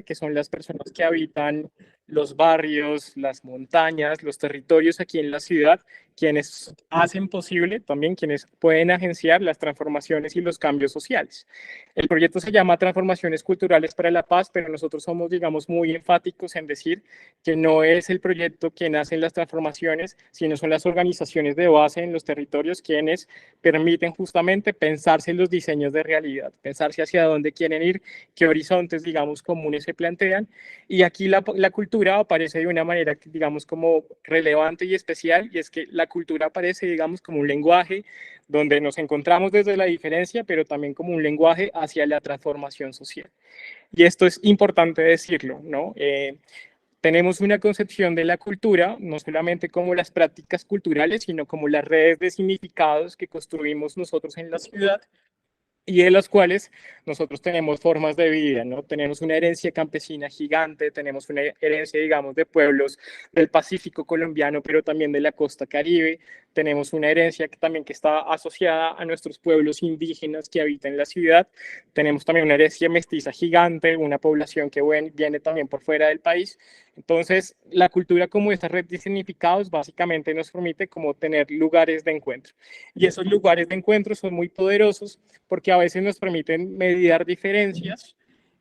que son las personas que habitan los barrios, las montañas, los territorios aquí en la ciudad, quienes hacen posible también, quienes pueden agenciar las transformaciones y los cambios sociales. El proyecto se llama Transformaciones Culturales para la Paz, pero nosotros somos, digamos, muy enfáticos en decir que no es el proyecto quien hace las transformaciones, sino son las organizaciones de base en los territorios quienes permiten justamente pensarse en los diseños de realidad, pensarse hacia dónde quieren ir, qué horizontes, digamos, comunes se plantean. Y aquí la cultura aparece de una manera, digamos, como relevante y especial, y es que la cultura aparece, digamos, como un lenguaje donde nos encontramos desde la diferencia, pero también como un lenguaje hacia la transformación social. Y esto es importante decirlo, ¿no? Tenemos una concepción de la cultura, no solamente como las prácticas culturales, sino como las redes de significados que construimos nosotros en la ciudad y de las cuales nosotros tenemos formas de vida, ¿no? Tenemos una herencia campesina gigante, tenemos una herencia, digamos, de pueblos del Pacífico colombiano, pero también de la costa Caribe, tenemos una herencia que también que está asociada a nuestros pueblos indígenas que habitan la ciudad, tenemos también una herencia mestiza gigante, una población que viene también por fuera del país. Entonces, la cultura como esta red de significados básicamente nos permite como tener lugares de encuentro. Y esos lugares de encuentro son muy poderosos porque a veces nos permiten mediar diferencias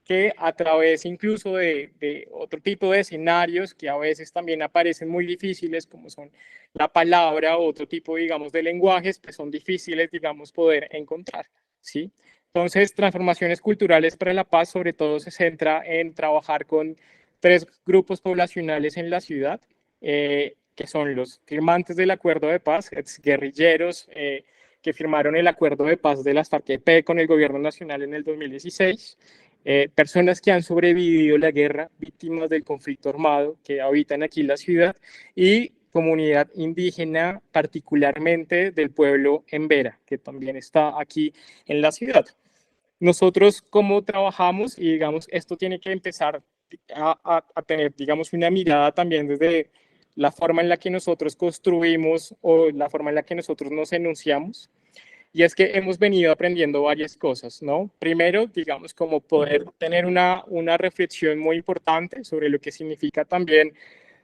que a través incluso de otro tipo de escenarios que a veces también aparecen muy difíciles, como son la palabra o otro tipo, digamos, de lenguajes, pues son difíciles, digamos, poder encontrar, ¿sí? Entonces, transformaciones culturales para la paz sobre todo se centra en trabajar con tres grupos poblacionales en la ciudad, que son los firmantes del acuerdo de paz, exguerrilleros, que firmaron el acuerdo de paz de las FARC-EP con el gobierno nacional en el 2016, personas que han sobrevivido la guerra, víctimas del conflicto armado que habitan aquí en la ciudad y comunidad indígena, particularmente del pueblo Embera, que también está aquí en la ciudad. Nosotros, ¿cómo trabajamos? Y digamos, esto tiene que empezar a tener, digamos, una mirada también desde la forma en la que nosotros construimos o la forma en la que nosotros nos enunciamos. Y es que hemos venido aprendiendo varias cosas, ¿no? Primero, digamos, como poder tener una reflexión muy importante sobre lo que significa también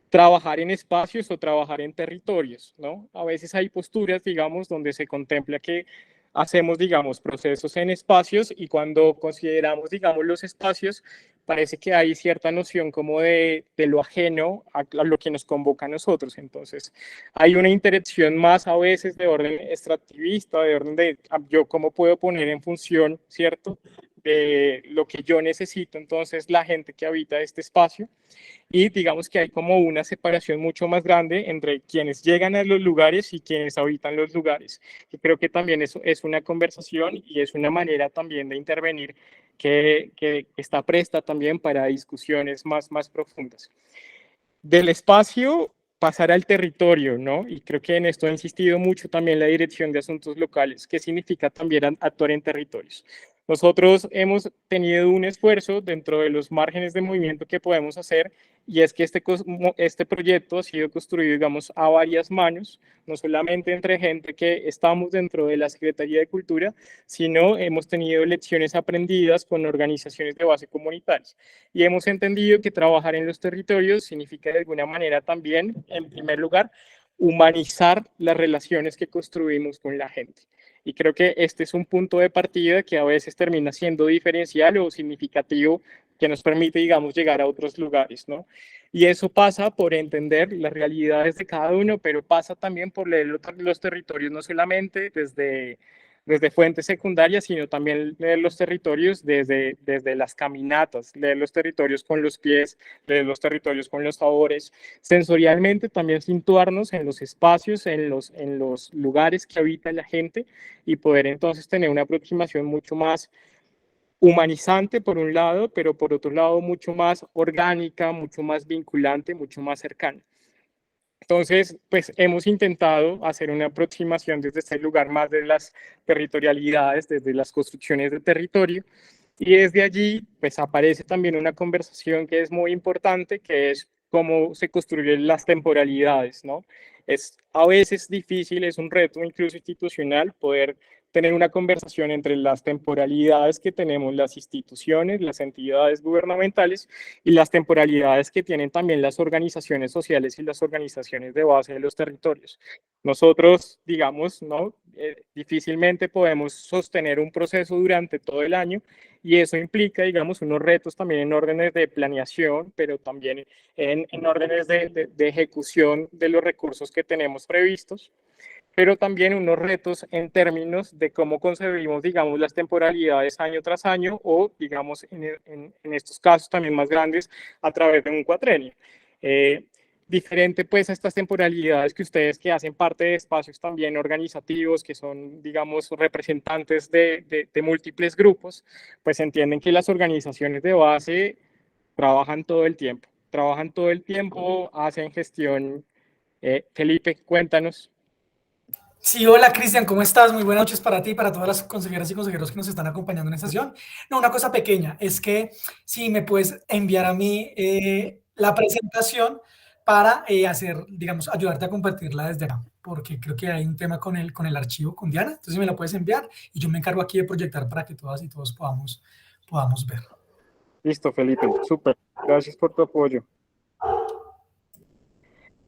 trabajar en espacios o trabajar en territorios, ¿no? A veces hay posturas, digamos, donde se contempla que hacemos, digamos, procesos en espacios y cuando consideramos, digamos, los espacios, parece que hay cierta noción como de lo ajeno a lo que nos convoca a nosotros. Entonces, hay una interacción más a veces de orden extractivista, de orden de yo cómo puedo poner en función, ¿cierto? De lo que yo necesito, entonces, la gente que habita este espacio y digamos que hay como una separación mucho más grande entre quienes llegan a los lugares y quienes habitan los lugares. Y creo que también eso es una conversación y es una manera también de intervenir que está presta también para discusiones más profundas. Del espacio pasar al territorio, ¿no? Y creo que en esto ha insistido mucho también la Dirección de Asuntos Locales, que significa también actuar en territorios. Nosotros hemos tenido un esfuerzo dentro de los márgenes de movimiento que podemos hacer y es que este proyecto ha sido construido, digamos, a varias manos, no solamente entre gente que estamos dentro de la Secretaría de Cultura, sino hemos tenido lecciones aprendidas con organizaciones de base comunitarias y hemos entendido que trabajar en los territorios significa de alguna manera también, en primer lugar, humanizar las relaciones que construimos con la gente. Y creo que este es un punto de partida que a veces termina siendo diferencial o significativo que nos permite, digamos, llegar a otros lugares, ¿no? Y eso pasa por entender las realidades de cada uno, pero pasa también por leer los territorios, no solamente desde fuentes secundarias, sino también leer los territorios desde las caminatas, leer los territorios con los pies, leer los territorios con los sabores, sensorialmente también situarnos en los espacios, en los lugares que habita la gente y poder entonces tener una aproximación mucho más humanizante por un lado, pero por otro lado mucho más orgánica, mucho más vinculante, mucho más cercana. Entonces, pues hemos intentado hacer una aproximación desde este lugar más de las territorialidades, desde las construcciones de territorio, y desde allí, pues aparece también una conversación que es muy importante, que es cómo se construyen las temporalidades, ¿no? Es a veces difícil, es un reto incluso institucional poder tener una conversación entre las temporalidades que tenemos las instituciones, las entidades gubernamentales y las temporalidades que tienen también las organizaciones sociales y las organizaciones de base de los territorios. Nosotros, digamos, ¿no? Difícilmente podemos sostener un proceso durante todo el año y eso implica, digamos, unos retos también en órdenes de planeación, pero también en órdenes de ejecución de los recursos que tenemos previstos, pero también unos retos en términos de cómo concebimos, digamos, las temporalidades año tras año o, digamos, en estos casos también más grandes, a través de un cuatrenio. Diferente pues a estas temporalidades que ustedes que hacen parte de espacios también organizativos, que son, digamos, representantes de múltiples grupos, pues entienden que las organizaciones de base trabajan todo el tiempo, hacen gestión. Felipe, cuéntanos. Sí, hola Cristian, ¿cómo estás? Muy buenas noches para ti y para todas las consejeras y consejeros que nos están acompañando en esta sesión. No, una cosa pequeña, es que si me puedes enviar a mí la presentación para hacer, digamos, ayudarte a compartirla desde acá, porque creo que hay un tema con el archivo, con Diana, entonces me la puedes enviar y yo me encargo aquí de proyectar para que todas y todos podamos ver. Listo, Felipe, súper. Gracias por tu apoyo.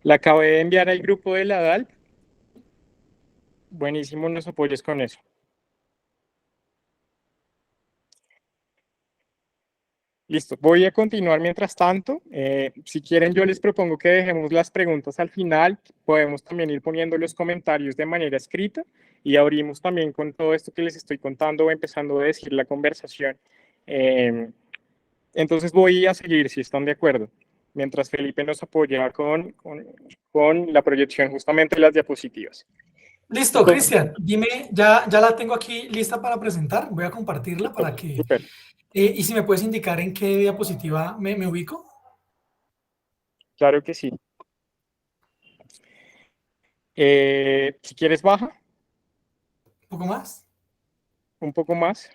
La acabé de enviar al grupo de la DALP. Buenísimo, nos apoyes con eso. Listo, voy a continuar mientras tanto. Si quieren, yo les propongo que dejemos las preguntas al final. Podemos también ir poniendo los comentarios de manera escrita y abrimos también con todo esto que les estoy contando, empezando a decir la conversación. Entonces voy a seguir, si están de acuerdo, mientras Felipe nos apoya con la proyección justamente de las diapositivas. Listo, Entonces, Cristian, dime, ya la tengo aquí lista para presentar, voy a compartirla listo, para que... súper. y si me puedes indicar en qué diapositiva me ubico. Claro que sí. Si quieres, baja ¿Un poco más? un poco más.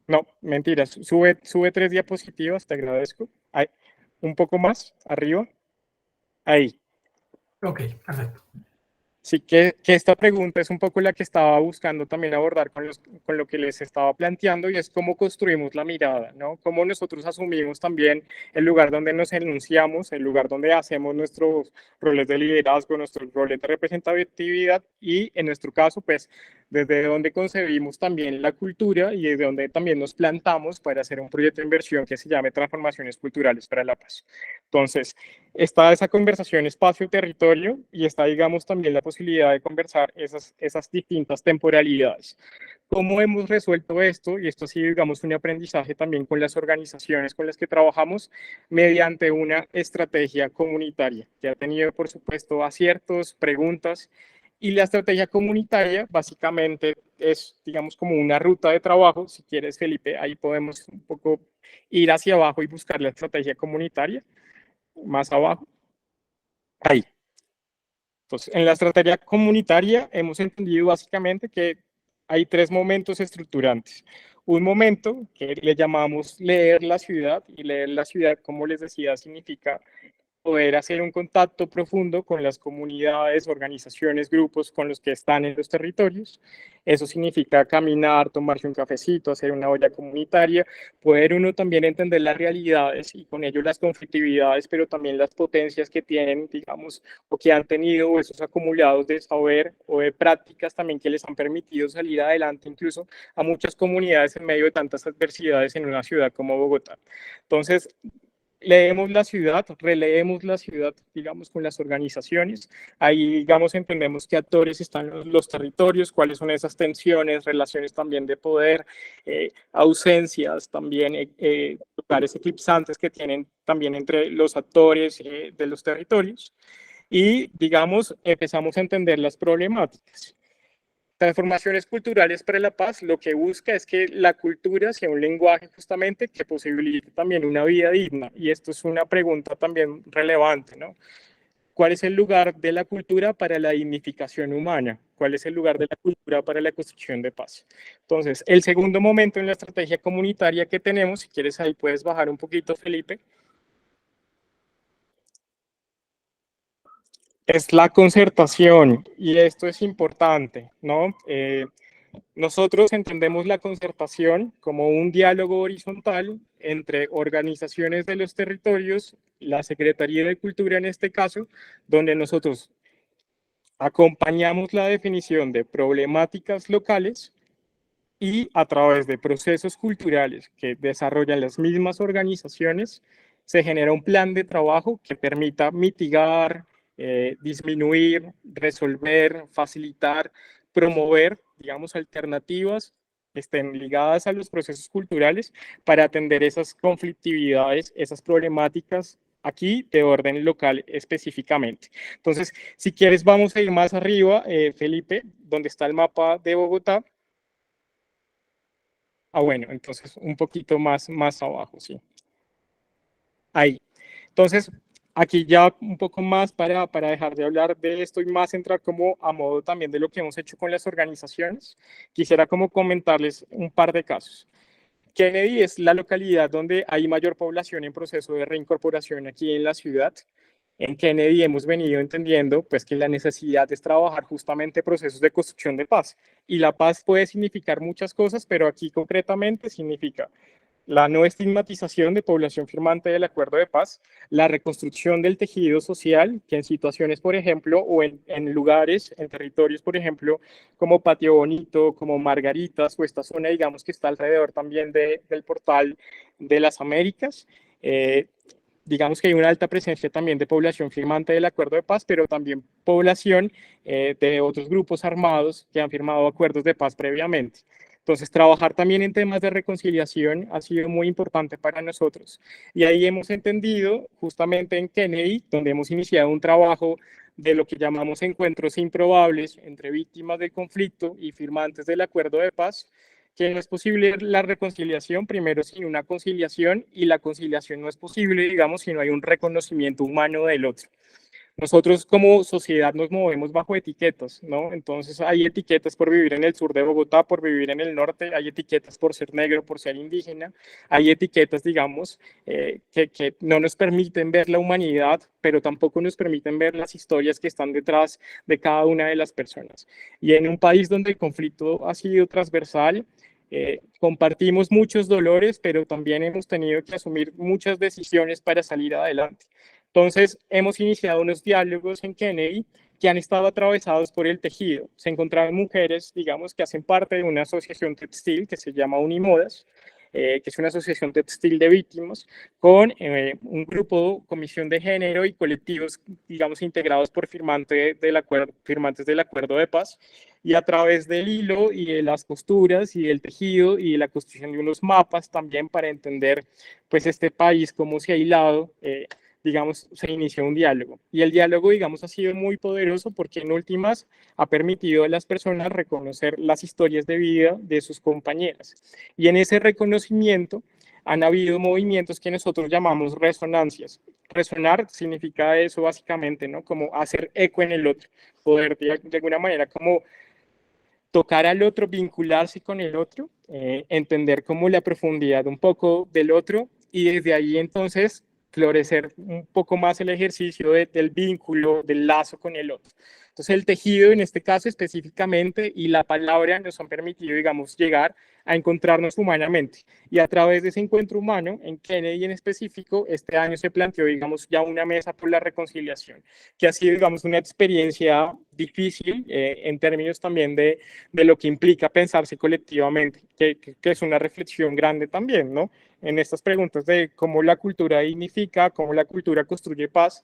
No, mentiras. Sube 3 diapositivas, te agradezco. Ahí, un poco más, arriba. Ahí. Ok, perfecto. Sí, que esta pregunta es un poco la que estaba buscando también abordar con lo que les estaba planteando y es cómo construimos la mirada, ¿no? Cómo nosotros asumimos también el lugar donde nos enunciamos, el lugar donde hacemos nuestros roles de liderazgo, nuestros roles de representatividad y en nuestro caso, pues, desde donde concebimos también la cultura y desde donde también nos plantamos para hacer un proyecto de inversión que se llame Transformaciones Culturales para la Paz. Entonces, está esa conversación espacio-territorio y está, digamos, también la posibilidad de conversar esas distintas temporalidades. ¿Cómo hemos resuelto esto? Y esto ha sido, digamos, un aprendizaje también con las organizaciones con las que trabajamos mediante una estrategia comunitaria, que ha tenido, por supuesto, aciertos, preguntas, y la estrategia comunitaria básicamente es, digamos, como una ruta de trabajo. Si quieres, Felipe, ahí podemos un poco ir hacia abajo y buscar la estrategia comunitaria más abajo. Ahí. Entonces, en la estrategia comunitaria hemos entendido básicamente que hay 3 momentos estructurantes. Un momento que le llamamos leer la ciudad, y leer la ciudad, como les decía, significa poder hacer un contacto profundo con las comunidades, organizaciones, grupos con los que están en los territorios. Eso significa caminar, tomarse un cafecito, hacer una olla comunitaria, poder uno también entender las realidades y con ello las conflictividades, pero también las potencias que tienen, digamos, o que han tenido esos acumulados de saber o de prácticas también que les han permitido salir adelante incluso a muchas comunidades en medio de tantas adversidades en una ciudad como Bogotá. Entonces, leemos la ciudad, releemos la ciudad, digamos, con las organizaciones. Ahí, digamos, entendemos qué actores están en los territorios, cuáles son esas tensiones, relaciones también de poder, ausencias, también lugares eclipsantes que tienen también entre los actores de los territorios. Y, digamos, empezamos a entender las problemáticas. Transformaciones culturales para la paz lo que busca es que la cultura sea un lenguaje justamente que posibilite también una vida digna. Y esto es una pregunta también relevante, ¿no? ¿Cuál es el lugar de la cultura para la dignificación humana? ¿Cuál es el lugar de la cultura para la construcción de paz? Entonces, el segundo momento en la estrategia comunitaria que tenemos, si quieres ahí puedes bajar un poquito, Felipe, es la concertación, y esto es importante, ¿no? Nosotros entendemos la concertación como un diálogo horizontal entre organizaciones de los territorios, la Secretaría de Cultura en este caso, donde nosotros acompañamos la definición de problemáticas locales y a través de procesos culturales que desarrollan las mismas organizaciones, se genera un plan de trabajo que permita mitigar, disminuir, resolver, facilitar, promover, digamos, alternativas que estén ligadas a los procesos culturales para atender esas conflictividades, esas problemáticas aquí de orden local específicamente. Entonces, si quieres, vamos a ir más arriba, Felipe, donde está el mapa de Bogotá. Ah, bueno, entonces un poquito más abajo, sí. Ahí. Entonces, aquí ya un poco más para dejar de hablar de esto y más entrar como a modo también de lo que hemos hecho con las organizaciones. Quisiera como comentarles un par de casos. Kennedy es la localidad donde hay mayor población en proceso de reincorporación aquí en la ciudad. En Kennedy hemos venido entendiendo pues, que la necesidad es trabajar justamente procesos de construcción de paz. Y la paz puede significar muchas cosas, pero aquí concretamente significa la no estigmatización de población firmante del acuerdo de paz, la reconstrucción del tejido social, que en situaciones, por ejemplo, o en lugares, en territorios, por ejemplo, como Patio Bonito, como Margaritas, o esta zona, digamos, que está alrededor también del portal de las Américas, digamos que hay una alta presencia también de población firmante del acuerdo de paz, pero también población de otros grupos armados que han firmado acuerdos de paz previamente. Entonces, trabajar también en temas de reconciliación ha sido muy importante para nosotros. Y ahí hemos entendido, justamente en Kennedy, donde hemos iniciado un trabajo de lo que llamamos encuentros improbables entre víctimas del conflicto y firmantes del acuerdo de paz, que no es posible la reconciliación primero sin una conciliación, y la conciliación no es posible, digamos, si no hay un reconocimiento humano del otro. Nosotros como sociedad nos movemos bajo etiquetas, ¿no? Entonces hay etiquetas por vivir en el sur de Bogotá, por vivir en el norte, hay etiquetas por ser negro, por ser indígena, hay etiquetas, digamos, que no nos permiten ver la humanidad, pero tampoco nos permiten ver las historias que están detrás de cada una de las personas. Y en un país donde el conflicto ha sido transversal, compartimos muchos dolores, pero también hemos tenido que asumir muchas decisiones para salir adelante. Entonces, hemos iniciado unos diálogos en Kennedy que han estado atravesados por el tejido. Se encontraron mujeres, digamos, que hacen parte de una asociación textil que se llama Unimodas, que es una asociación textil de víctimas, con un grupo, comisión de género y colectivos, digamos, integrados por firmantes del acuerdo de paz, y a través del hilo y de las costuras y del tejido y de la construcción de unos mapas también para entender, pues, este país, cómo se ha hilado, digamos, se inició un diálogo. Y el diálogo, digamos, ha sido muy poderoso porque en últimas ha permitido a las personas reconocer las historias de vida de sus compañeras. Y en ese reconocimiento han habido movimientos que nosotros llamamos resonancias. Resonar significa eso básicamente, ¿no? Como hacer eco en el otro, poder de alguna manera como tocar al otro, vincularse con el otro, entender como la profundidad un poco del otro, y desde ahí entonces florecer un poco más el ejercicio del vínculo, del lazo con el otro. Entonces el tejido en este caso específicamente y la palabra nos han permitido, digamos, llegar a encontrarnos humanamente. Y a través de ese encuentro humano, en Kennedy en específico, este año se planteó, digamos, ya una mesa por la reconciliación, que ha sido, digamos, una experiencia difícil en términos también de lo que implica pensarse colectivamente, que es una reflexión grande también, ¿no? En estas preguntas de cómo la cultura dignifica, cómo la cultura construye paz,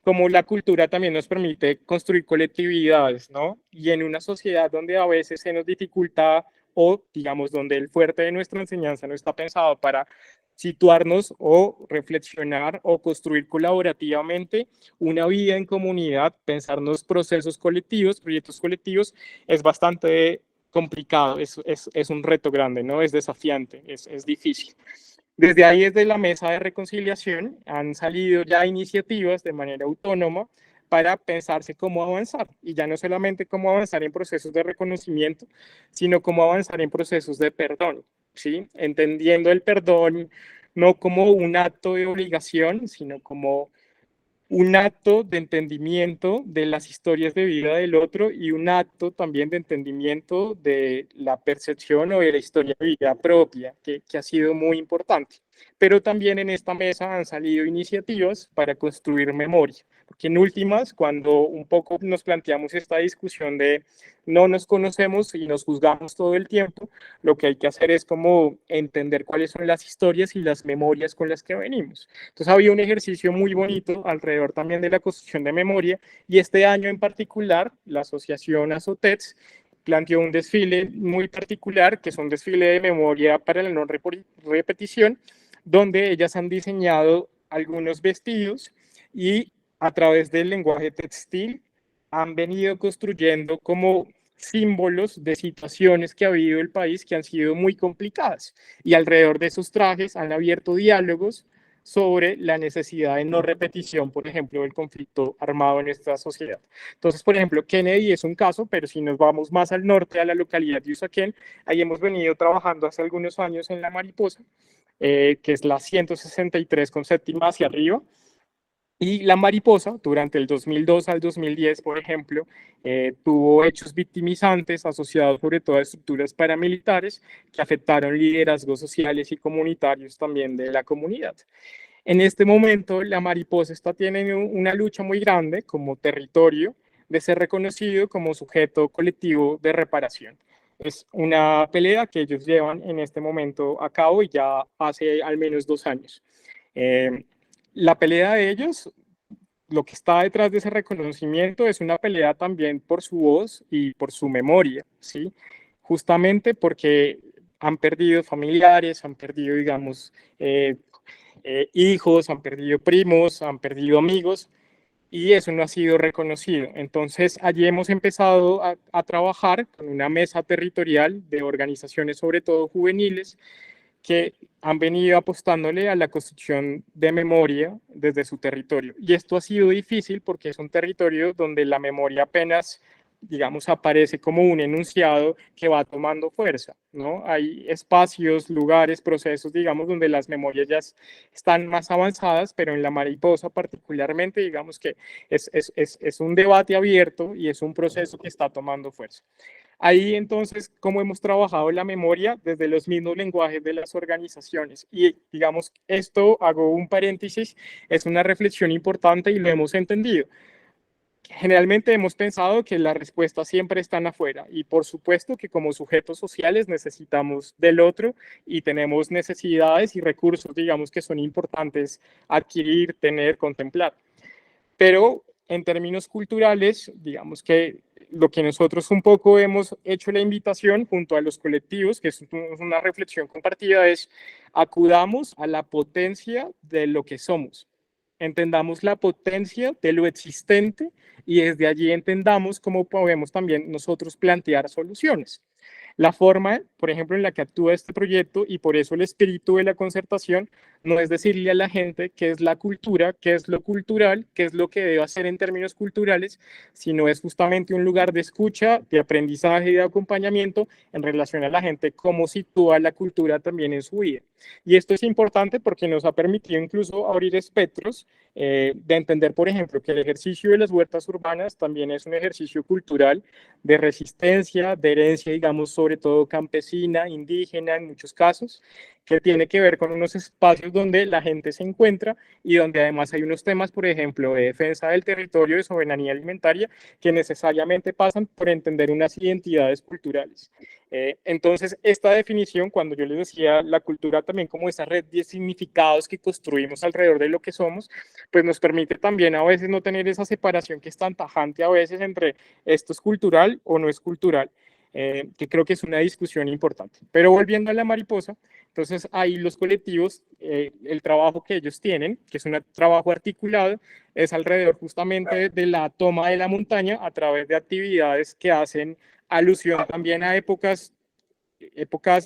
cómo la cultura también nos permite construir colectividades, ¿no? Y en una sociedad donde a veces se nos dificulta o, digamos, donde el fuerte de nuestra enseñanza no está pensado para situarnos o reflexionar o construir colaborativamente una vida en comunidad, pensarnos procesos colectivos, proyectos colectivos, es bastante complicado, es un reto grande, ¿no? Es desafiante, es difícil. Desde ahí, desde la mesa de reconciliación, han salido ya iniciativas de manera autónoma para pensarse cómo avanzar, y ya no solamente cómo avanzar en procesos de reconocimiento, sino cómo avanzar en procesos de perdón, ¿sí? Entendiendo el perdón no como un acto de obligación, sino como un acto de entendimiento de las historias de vida del otro y un acto también de entendimiento de la percepción o de la historia de vida propia, que ha sido muy importante. Pero también en esta mesa han salido iniciativas para construir memoria, porque en últimas, cuando un poco nos planteamos esta discusión de no nos conocemos y nos juzgamos todo el tiempo, lo que hay que hacer es como entender cuáles son las historias y las memorias con las que venimos. Entonces había un ejercicio muy bonito alrededor también de la construcción de memoria y este año en particular la asociación Azotets planteó un desfile muy particular que es un desfile de memoria para la no repetición donde ellas han diseñado algunos vestidos y a través del lenguaje textil han venido construyendo como símbolos de situaciones que ha habido el país que han sido muy complicadas y alrededor de esos trajes han abierto diálogos sobre la necesidad de no repetición, por ejemplo, del conflicto armado en esta sociedad. Entonces, por ejemplo, Kennedy es un caso, pero si nos vamos más al norte, a la localidad de Usaquén, ahí hemos venido trabajando hace algunos años en La Mariposa, que es la 163 con séptima hacia arriba, y La Mariposa, durante el 2002 al 2010, por ejemplo, tuvo hechos victimizantes asociados sobre todo a estructuras paramilitares que afectaron liderazgos sociales y comunitarios también de la comunidad. En este momento, La Mariposa está teniendo una lucha muy grande como territorio de ser reconocido como sujeto colectivo de reparación. Es una pelea que ellos llevan en este momento a cabo y ya hace al menos 2 años. La pelea de ellos, lo que está detrás de ese reconocimiento es una pelea también por su voz y por su memoria, ¿sí? Justamente porque han perdido familiares, han perdido, digamos, hijos, han perdido primos, han perdido amigos y eso no ha sido reconocido. Entonces, allí hemos empezado a trabajar con una mesa territorial de organizaciones, sobre todo juveniles, que han venido apostándole a la construcción de memoria desde su territorio. Y esto ha sido difícil porque es un territorio donde la memoria apenas, digamos, aparece como un enunciado que va tomando fuerza, ¿no? Hay espacios, lugares, procesos, digamos, donde las memorias ya están más avanzadas, pero en La Mariposa particularmente, digamos que es un debate abierto y es un proceso que está tomando fuerza. Ahí entonces, cómo hemos trabajado la memoria desde los mismos lenguajes de las organizaciones. Y digamos, esto, hago un paréntesis, es una reflexión importante y lo hemos entendido. Generalmente hemos pensado que las respuestas siempre están afuera y por supuesto que como sujetos sociales necesitamos del otro y tenemos necesidades y recursos, digamos, que son importantes adquirir, tener, contemplar. Pero en términos culturales, digamos que lo que nosotros un poco hemos hecho la invitación junto a los colectivos, que es una reflexión compartida, es acudamos a la potencia de lo que somos. Entendamos la potencia de lo existente y desde allí entendamos cómo podemos también nosotros plantear soluciones. La forma, por ejemplo, en la que actúa este proyecto y por eso el espíritu de la concertación no es decirle a la gente qué es la cultura, qué es lo cultural, qué es lo que debe hacer en términos culturales, sino es justamente un lugar de escucha, de aprendizaje y de acompañamiento en relación a la gente, cómo sitúa la cultura también en su vida. Y esto es importante porque nos ha permitido incluso abrir espectros de entender, por ejemplo, que el ejercicio de las huertas urbanas también es un ejercicio cultural de resistencia, de herencia, digamos, sobre todo campesina, indígena en muchos casos, que tiene que ver con unos espacios donde la gente se encuentra y donde además hay unos temas, por ejemplo, de defensa del territorio, de soberanía alimentaria, que necesariamente pasan por entender unas identidades culturales. Entonces, esta definición, cuando yo les decía la cultura también como esa red de significados que construimos alrededor de lo que somos, pues nos permite también a veces no tener esa separación que es tan tajante a veces entre esto es cultural o no es cultural, que creo que es una discusión importante. Pero volviendo a La Mariposa, entonces ahí los colectivos, el trabajo que ellos tienen, que es un trabajo articulado, es alrededor justamente de la toma de la montaña a través de actividades que hacen alusión también a épocas,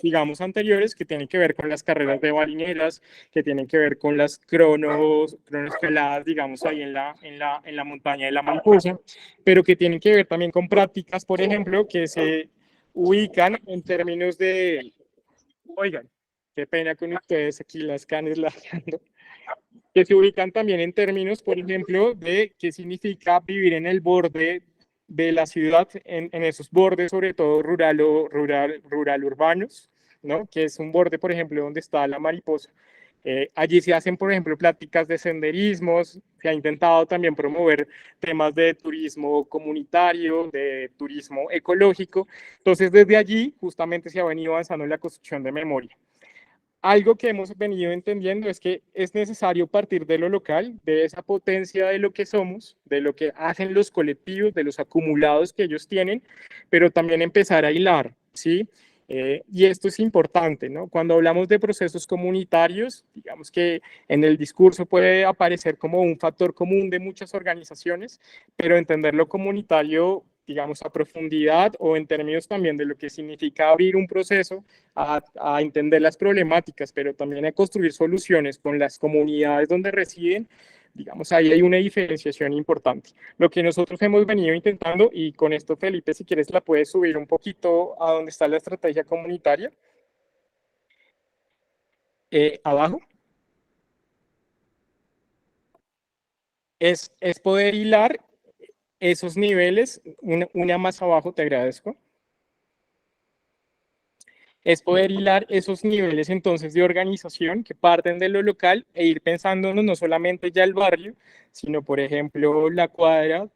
digamos, anteriores que tienen que ver con las carreras de barineras, que tienen que ver con las cronoescaladas, digamos, ahí en la montaña de La Mariposa, pero que tienen que ver también con prácticas, por ejemplo, que se ubican en términos de, oigan, qué pena con ustedes, aquí las canes ladrando. que se ubican también en términos, por ejemplo, de qué significa vivir en el borde de la ciudad, en esos bordes, sobre todo rural urbanos, ¿no? Que es un borde, por ejemplo, donde está la mariposa. Allí se hacen, por ejemplo, pláticas de senderismos, se ha intentado también promover temas de turismo comunitario, de turismo ecológico. Entonces, desde allí justamente se ha venido avanzando en la construcción de memoria. Algo que hemos venido entendiendo es que es necesario partir de lo local, de esa potencia de lo que somos, de lo que hacen los colectivos, de los acumulados que ellos tienen, pero también empezar a hilar, ¿sí? Y esto es importante, ¿no? Cuando hablamos de procesos comunitarios, digamos que en el discurso puede aparecer como un factor común de muchas organizaciones, pero entender lo comunitario, digamos, a profundidad o en términos también de lo que significa abrir un proceso a entender las problemáticas, pero también a construir soluciones con las comunidades donde residen, digamos, ahí hay una diferenciación importante. Lo que nosotros hemos venido intentando, y con esto, Felipe, si quieres la puedes subir un poquito a donde está la estrategia comunitaria, abajo, es poder hilar esos niveles, una más abajo, te agradezco, es poder hilar esos niveles entonces de organización que parten de lo local e ir pensándonos no solamente ya el barrio, sino por ejemplo la cuadra,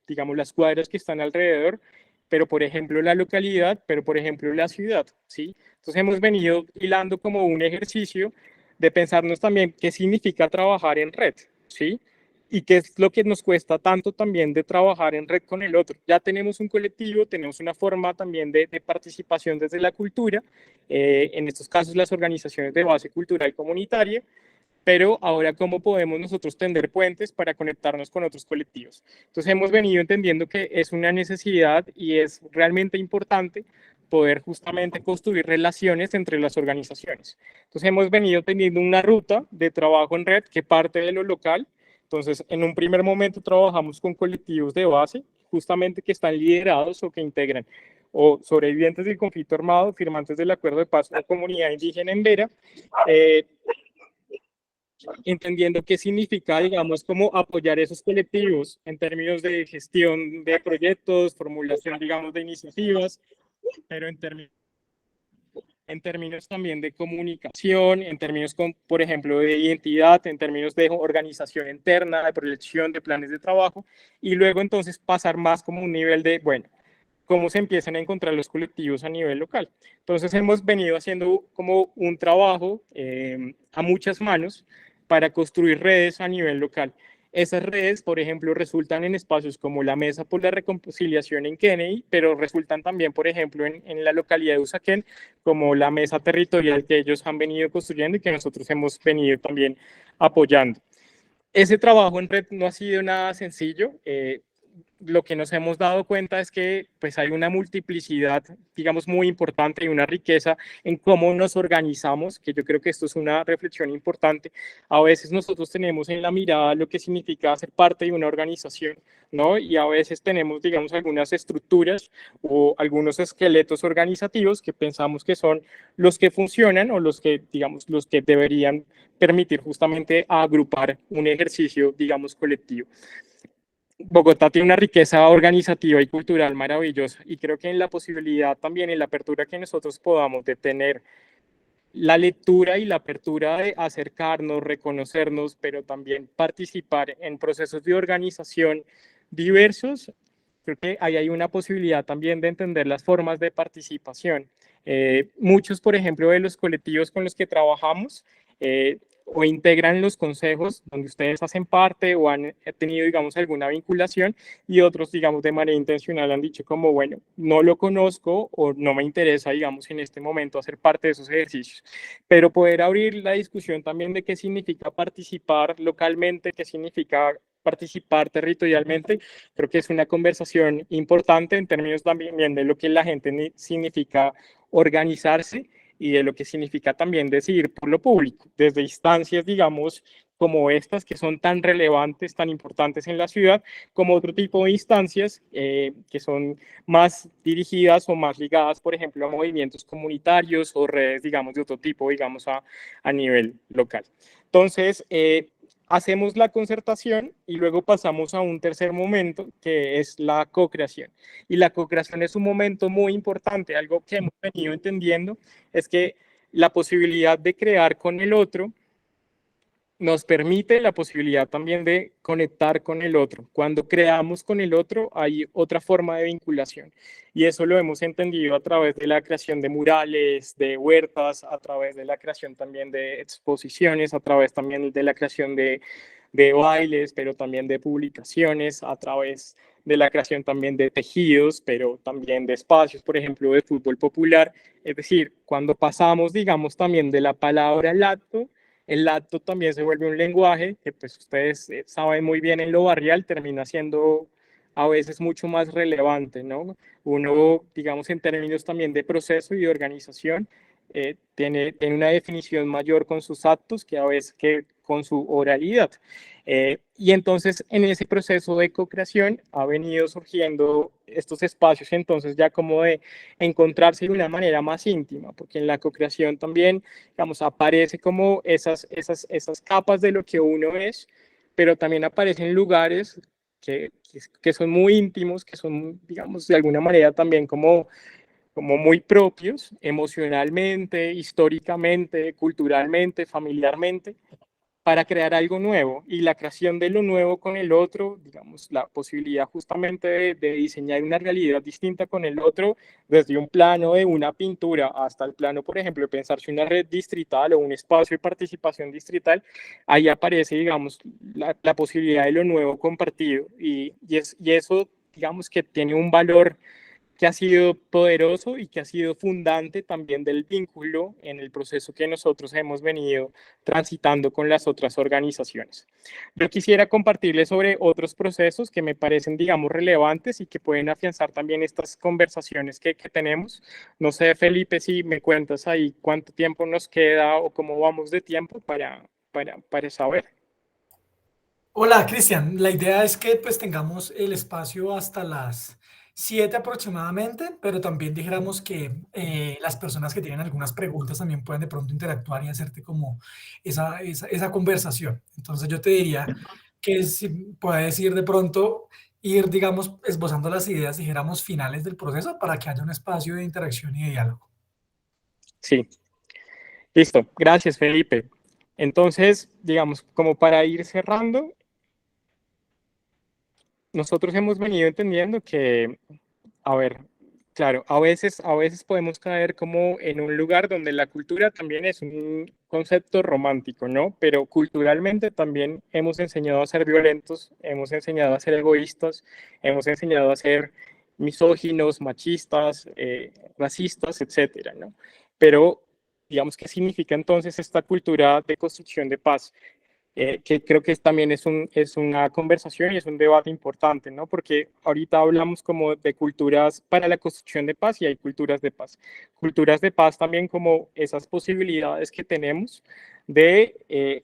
digamos las cuadras que están alrededor, pero por ejemplo la localidad, pero por ejemplo la ciudad, ¿sí? Entonces hemos venido hilando como un ejercicio de pensarnos también qué significa trabajar en red, ¿sí? Y qué es lo que nos cuesta tanto también de trabajar en red con el otro. Ya tenemos un colectivo, tenemos una forma también de participación desde la cultura, en estos casos las organizaciones de base cultural comunitaria, pero ahora cómo podemos nosotros tender puentes para conectarnos con otros colectivos. Entonces hemos venido entendiendo que es una necesidad y es realmente importante poder justamente construir relaciones entre las organizaciones. Entonces hemos venido teniendo una ruta de trabajo en red que parte de lo local. Entonces, en un primer momento trabajamos con colectivos de base, justamente que están liderados o que integran o sobrevivientes del conflicto armado, firmantes del acuerdo de paz o comunidad indígena en Vera, entendiendo qué significa, digamos, cómo apoyar esos colectivos en términos de gestión de proyectos, formulación, digamos, de iniciativas, pero en términos también de comunicación, en términos, por ejemplo, de identidad, en términos de organización interna, de proyección, de planes de trabajo, y luego entonces pasar más como un nivel de, bueno, cómo se empiezan a encontrar los colectivos a nivel local. Entonces hemos venido haciendo como un trabajo a muchas manos para construir redes a nivel local. Esas redes, por ejemplo, resultan en espacios como la Mesa por la Reconciliación en Kennedy, pero resultan también, por ejemplo, en la localidad de Usaquén, como la mesa territorial que ellos han venido construyendo y que nosotros hemos venido también apoyando. Ese trabajo en red no ha sido nada sencillo. Lo que nos hemos dado cuenta es que pues hay una multiplicidad, digamos, muy importante y una riqueza en cómo nos organizamos, que yo creo que esto es una reflexión importante. A veces nosotros tenemos en la mirada lo que significa ser parte de una organización, ¿no? Y a veces tenemos, digamos, algunas estructuras o algunos esqueletos organizativos que pensamos que son los que funcionan o los que, digamos, los que deberían permitir justamente agrupar un ejercicio, digamos, colectivo. Bogotá tiene una riqueza organizativa y cultural maravillosa y creo que en la posibilidad también, en la apertura que nosotros podamos de tener la lectura y la apertura de acercarnos, reconocernos, pero también participar en procesos de organización diversos, creo que ahí hay una posibilidad también de entender las formas de participación. Muchos, por ejemplo, de los colectivos con los que trabajamos, o integran los consejos donde ustedes hacen parte o han tenido, digamos, alguna vinculación y otros, digamos, de manera intencional han dicho como, bueno, no lo conozco o no me interesa, digamos, en este momento hacer parte de esos ejercicios. Pero poder abrir la discusión también de qué significa participar localmente, qué significa participar territorialmente, creo que es una conversación importante en términos también de lo que la gente significa organizarse y de lo que significa también decidir por lo público, desde instancias, digamos, como estas que son tan relevantes, tan importantes en la ciudad, como otro tipo de instancias que son más dirigidas o más ligadas, por ejemplo, a movimientos comunitarios o redes, digamos, de otro tipo, digamos, a nivel local. Entonces, hacemos la concertación y luego pasamos a un tercer momento que es la co-creación. Y la co-creación es un momento muy importante, algo que hemos venido entendiendo es que la posibilidad de crear con el otro nos permite la posibilidad también de conectar con el otro. Cuando creamos con el otro hay otra forma de vinculación y eso lo hemos entendido a través de la creación de murales, de huertas, a través de la creación también de exposiciones, a través también de la creación de bailes, pero también de publicaciones, a través de la creación también de tejidos, pero también de espacios, por ejemplo, de fútbol popular. Es decir, cuando pasamos, digamos, también de la palabra al acto, el acto también se vuelve un lenguaje que pues ustedes saben muy bien en lo barrial, termina siendo a veces mucho más relevante, ¿no? Uno, digamos, en términos también de proceso y de organización, tiene una definición mayor con sus actos que a veces que con su oralidad. Y entonces en ese proceso de co-creación ha venido surgiendo estos espacios entonces ya como de encontrarse de una manera más íntima, porque en la co-creación también, digamos, aparece como esas capas de lo que uno es, pero también aparecen lugares que son muy íntimos, que son, digamos, de alguna manera también como muy propios emocionalmente, históricamente, culturalmente, familiarmente, para crear algo nuevo y la creación de lo nuevo con el otro, digamos, la posibilidad justamente de diseñar una realidad distinta con el otro, desde un plano de una pintura hasta el plano, por ejemplo, de pensarse una red distrital o un espacio de participación distrital, ahí aparece, digamos, la posibilidad de lo nuevo compartido y eso, digamos, que tiene un valor que ha sido poderoso y que ha sido fundante también del vínculo en el proceso que nosotros hemos venido transitando con las otras organizaciones. Yo quisiera compartirles sobre otros procesos que me parecen, digamos, relevantes y que pueden afianzar también estas conversaciones que tenemos. No sé, Felipe, si me cuentas ahí cuánto tiempo nos queda o cómo vamos de tiempo para saber. Hola, Cristian. La idea es que pues tengamos el espacio hasta las 7 aproximadamente, pero también dijéramos que las personas que tienen algunas preguntas también pueden de pronto interactuar y hacerte como esa conversación. Entonces yo te diría que si puedes ir de pronto, ir, digamos, esbozando las ideas, dijéramos, finales del proceso para que haya un espacio de interacción y de diálogo. Sí, listo. Gracias, Felipe. Entonces, digamos, como para ir cerrando, nosotros hemos venido entendiendo que, a ver, claro, a veces podemos caer como en un lugar donde la cultura también es un concepto romántico, ¿no? Pero culturalmente también hemos enseñado a ser violentos, hemos enseñado a ser egoístas, hemos enseñado a ser misóginos, machistas, racistas, etcétera, ¿no? Pero, digamos, ¿qué significa entonces esta cultura de construcción de paz? Que creo que también es una conversación y es un debate importante, ¿no? Porque ahorita hablamos como de culturas para la construcción de paz y hay culturas de paz. Culturas de paz también como esas posibilidades que tenemos de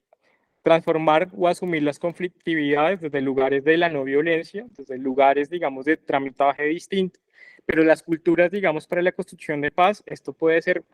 transformar o asumir las conflictividades desde lugares de la no violencia, desde lugares, digamos, de tramitaje distinto. Pero las culturas, digamos, para la construcción de paz, esto puede ser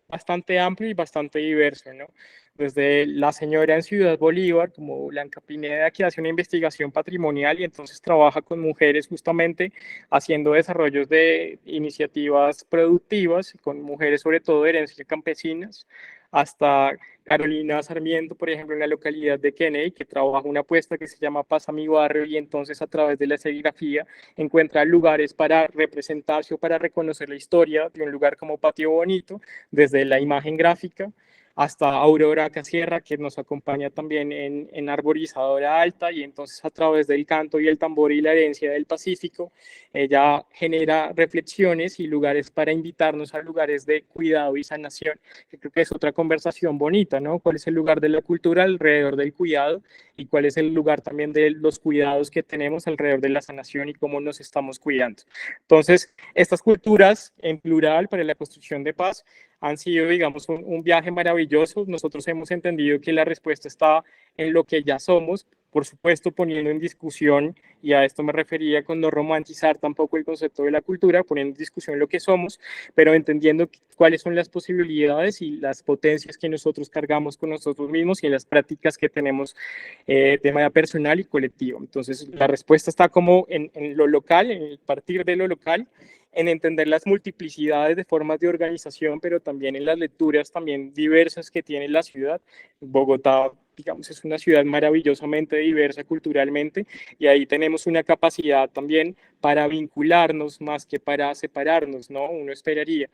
bastante amplio y bastante diverso, ¿no? Desde la señora en Ciudad Bolívar, como Blanca Pineda, que hace una investigación patrimonial y entonces trabaja con mujeres justamente haciendo desarrollos de iniciativas productivas, con mujeres sobre todo de herencia campesinas, hasta Carolina Sarmiento, por ejemplo, en la localidad de Kennedy, que trabaja una apuesta que se llama Paz a mi barrio y entonces a través de la serigrafía encuentra lugares para representarse o para reconocer la historia de un lugar como Patio Bonito, desde la imagen gráfica hasta Aurora Casierra, que nos acompaña también en Arborizadora Alta, y entonces a través del canto y el tambor y la herencia del Pacífico, ella genera reflexiones y lugares para invitarnos a lugares de cuidado y sanación, que creo que es otra conversación bonita, ¿no? ¿Cuál es el lugar de la cultura alrededor del cuidado y cuál es el lugar también de los cuidados que tenemos alrededor de la sanación y cómo nos estamos cuidando? Entonces, estas culturas en plural para la construcción de paz han sido, digamos, un viaje maravilloso. Nosotros hemos entendido que la respuesta está en lo que ya somos, por supuesto poniendo en discusión, y a esto me refería con no romantizar tampoco el concepto de la cultura, poniendo en discusión lo que somos, pero entendiendo cuáles son las posibilidades y las potencias que nosotros cargamos con nosotros mismos y en las prácticas que tenemos de manera personal y colectiva. Entonces, la respuesta está como en lo local, en partir de lo local, en entender las multiplicidades de formas de organización, pero también en las lecturas también diversas que tiene la ciudad. Bogotá, digamos, es una ciudad maravillosamente diversa culturalmente, y ahí tenemos una capacidad también para vincularnos más que para separarnos, ¿no? Uno esperaría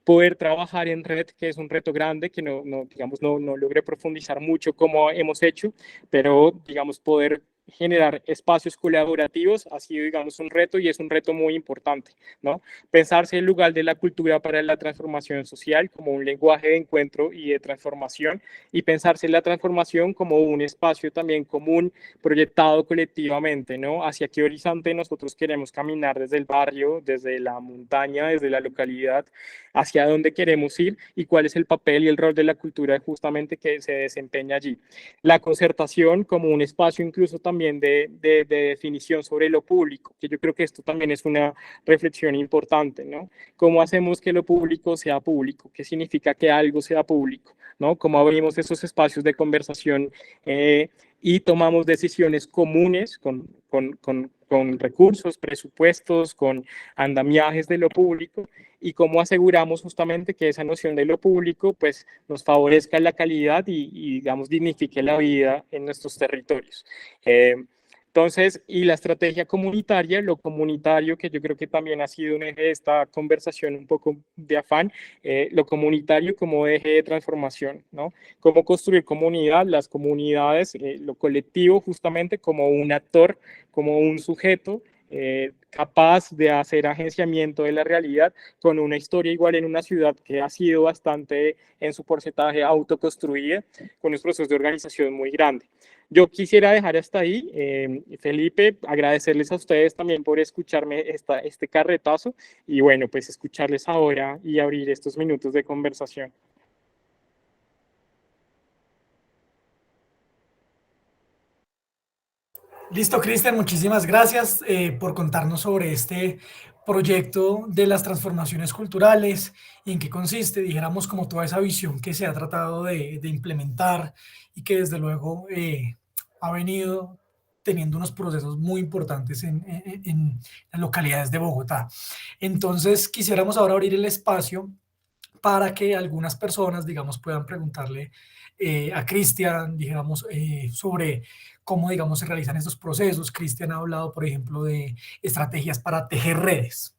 poder trabajar en red, que es un reto grande, que digamos, no logré profundizar mucho como hemos hecho, pero, digamos, poder generar espacios colaborativos ha sido, digamos, un reto, y es un reto muy importante, ¿no? Pensarse el lugar de la cultura para la transformación social como un lenguaje de encuentro y de transformación, y pensarse la transformación como un espacio también común, proyectado colectivamente, ¿no? Hacia qué horizonte nosotros queremos caminar desde el barrio, desde la montaña, desde la localidad, hacia dónde queremos ir y cuál es el papel y el rol de la cultura justamente que se desempeña allí. La concertación como un espacio incluso también de definición sobre lo público, que yo creo que esto también es una reflexión importante, ¿no? ¿Cómo hacemos que lo público sea público? ¿Qué significa que algo sea público? ¿No? ¿Cómo abrimos esos espacios de conversación y tomamos decisiones comunes con recursos, presupuestos, con andamiajes de lo público, y cómo aseguramos justamente que esa noción de lo público pues nos favorezca la calidad y digamos dignifique la vida en nuestros territorios. Entonces, y la estrategia comunitaria, lo comunitario, que yo creo que también ha sido un eje de esta conversación un poco de afán, lo comunitario como eje de transformación, ¿no? Cómo construir comunidad, las comunidades, lo colectivo justamente como un actor, como un sujeto capaz de hacer agenciamiento de la realidad, con una historia igual en una ciudad que ha sido bastante en su porcentaje autoconstruida, con unos procesos de organización muy grandes. Yo quisiera dejar hasta ahí, Felipe, agradecerles a ustedes también por escucharme este carretazo, y bueno, pues escucharles ahora y abrir estos minutos de conversación. Listo, Cristian, muchísimas gracias por contarnos sobre este proyecto de las transformaciones culturales y en qué consiste, dijéramos, como toda esa visión que se ha tratado de implementar y que desde luego ha venido teniendo unos procesos muy importantes en las localidades de Bogotá. Entonces, quisiéramos ahora abrir el espacio para que algunas personas, digamos, puedan preguntarle a Cristian, digamos, sobre cómo, digamos, se realizan estos procesos. Cristian ha hablado, por ejemplo, de estrategias para tejer redes,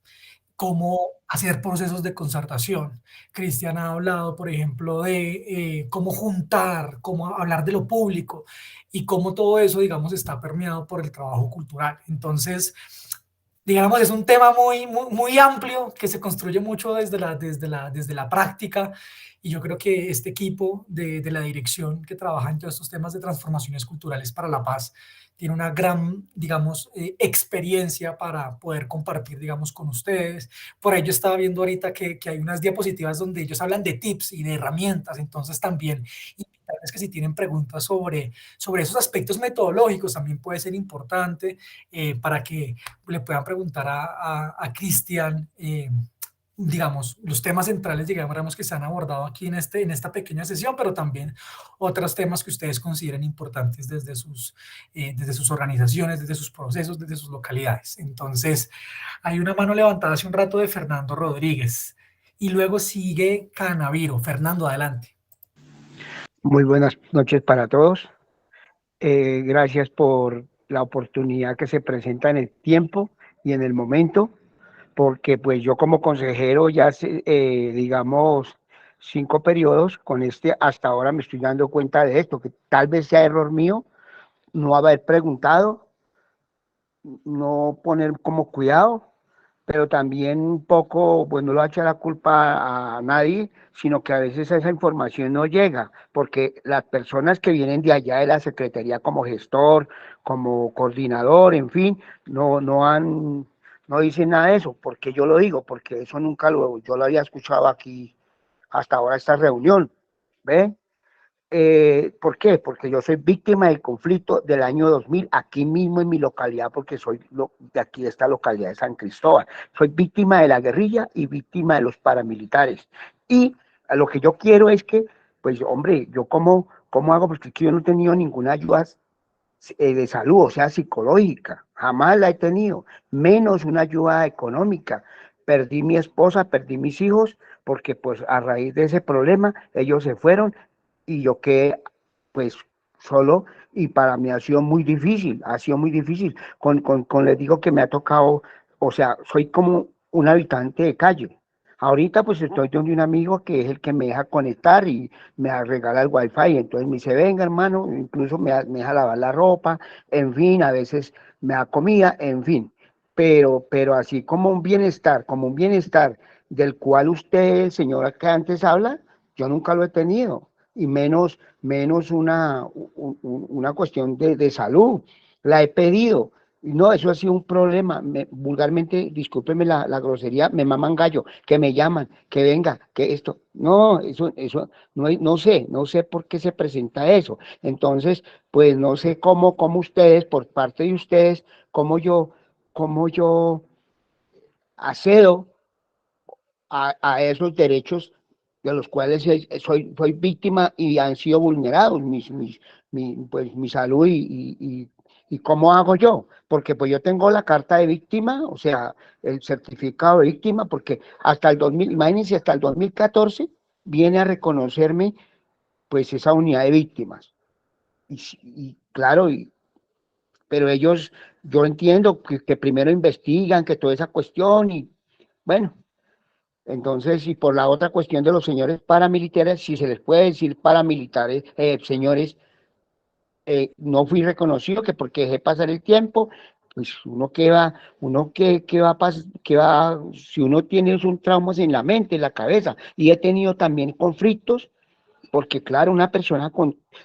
cómo hacer procesos de concertación. Cristian ha hablado, por ejemplo, de cómo juntar, cómo hablar de lo público y cómo todo eso, digamos, está permeado por el trabajo cultural. Entonces, digamos, es un tema muy amplio que se construye mucho desde la práctica, y yo creo que este equipo de la dirección que trabaja en todos estos temas de transformaciones culturales para la paz tiene una gran, digamos, experiencia para poder compartir, digamos, con ustedes. Por ahí yo estaba viendo ahorita que hay unas diapositivas donde ellos hablan de tips y de herramientas, entonces también invitarles que si tienen preguntas sobre esos aspectos metodológicos también puede ser importante para que le puedan preguntar a Cristian, digamos, los temas centrales, digamos, que se han abordado aquí en esta pequeña sesión, pero también otros temas que ustedes consideren importantes desde sus organizaciones, desde sus procesos, desde sus localidades. Entonces, hay una mano levantada hace un rato de Fernando Rodríguez y luego sigue Canaviro. Fernando, adelante. Muy buenas noches para todos. Gracias por la oportunidad que se presenta en el tiempo y en el momento, porque pues yo como consejero ya, digamos, 5 periodos, con este hasta ahora me estoy dando cuenta de esto, que tal vez sea error mío no haber preguntado, no poner como cuidado, pero también un poco, pues no lo echa la culpa a nadie, sino que a veces esa información no llega, porque las personas que vienen de allá de la Secretaría como gestor, como coordinador, en fin, no dicen nada de eso. Porque yo lo digo, porque eso nunca yo lo había escuchado aquí hasta ahora esta reunión, ¿ve? ¿Por qué? Porque yo soy víctima del conflicto del año 2000 aquí mismo en mi localidad, porque soy de aquí de esta localidad de San Cristóbal. Soy víctima de la guerrilla y víctima de los paramilitares. Y a lo que yo quiero es que, pues hombre, yo cómo hago, porque yo no he tenido ninguna ayuda de salud, o sea, psicológica, jamás la he tenido, menos una ayuda económica. Perdí mi esposa, perdí mis hijos, porque pues a raíz de ese problema ellos se fueron y yo quedé pues solo y para mí ha sido muy difícil. Les digo que me ha tocado, o sea, soy como un habitante de calle. Ahorita pues estoy donde un amigo que es el que me deja conectar y me regala el wifi, entonces me dice, venga hermano, incluso me deja lavar la ropa, en fin, a veces me da comida, en fin, pero así como un bienestar del cual usted, señora que antes habla, yo nunca lo he tenido, y menos una cuestión de salud, la he pedido. No, eso ha sido un problema. Vulgarmente, discúlpeme la grosería, me maman gallo, que me llaman, que venga, que esto. No, eso no sé por qué se presenta eso. Entonces, pues no sé cómo ustedes, por parte de ustedes, cómo yo accedo a esos derechos de los cuales soy víctima y han sido vulnerados pues, mi salud y cómo hago yo, porque pues yo tengo la carta de víctima, o sea, el certificado de víctima, porque hasta el 2000, imagínense, hasta el 2014 viene a reconocerme pues esa unidad de víctimas. Y claro, pero ellos, yo entiendo que primero investigan, que toda esa cuestión y bueno, entonces, y por la otra cuestión de los señores paramilitares, si se les puede decir paramilitares, señores, no fui reconocido, que porque dejé pasar el tiempo, pues uno que va a pasar, si uno tiene un traumas en la mente, en la cabeza, y he tenido también conflictos porque claro, una persona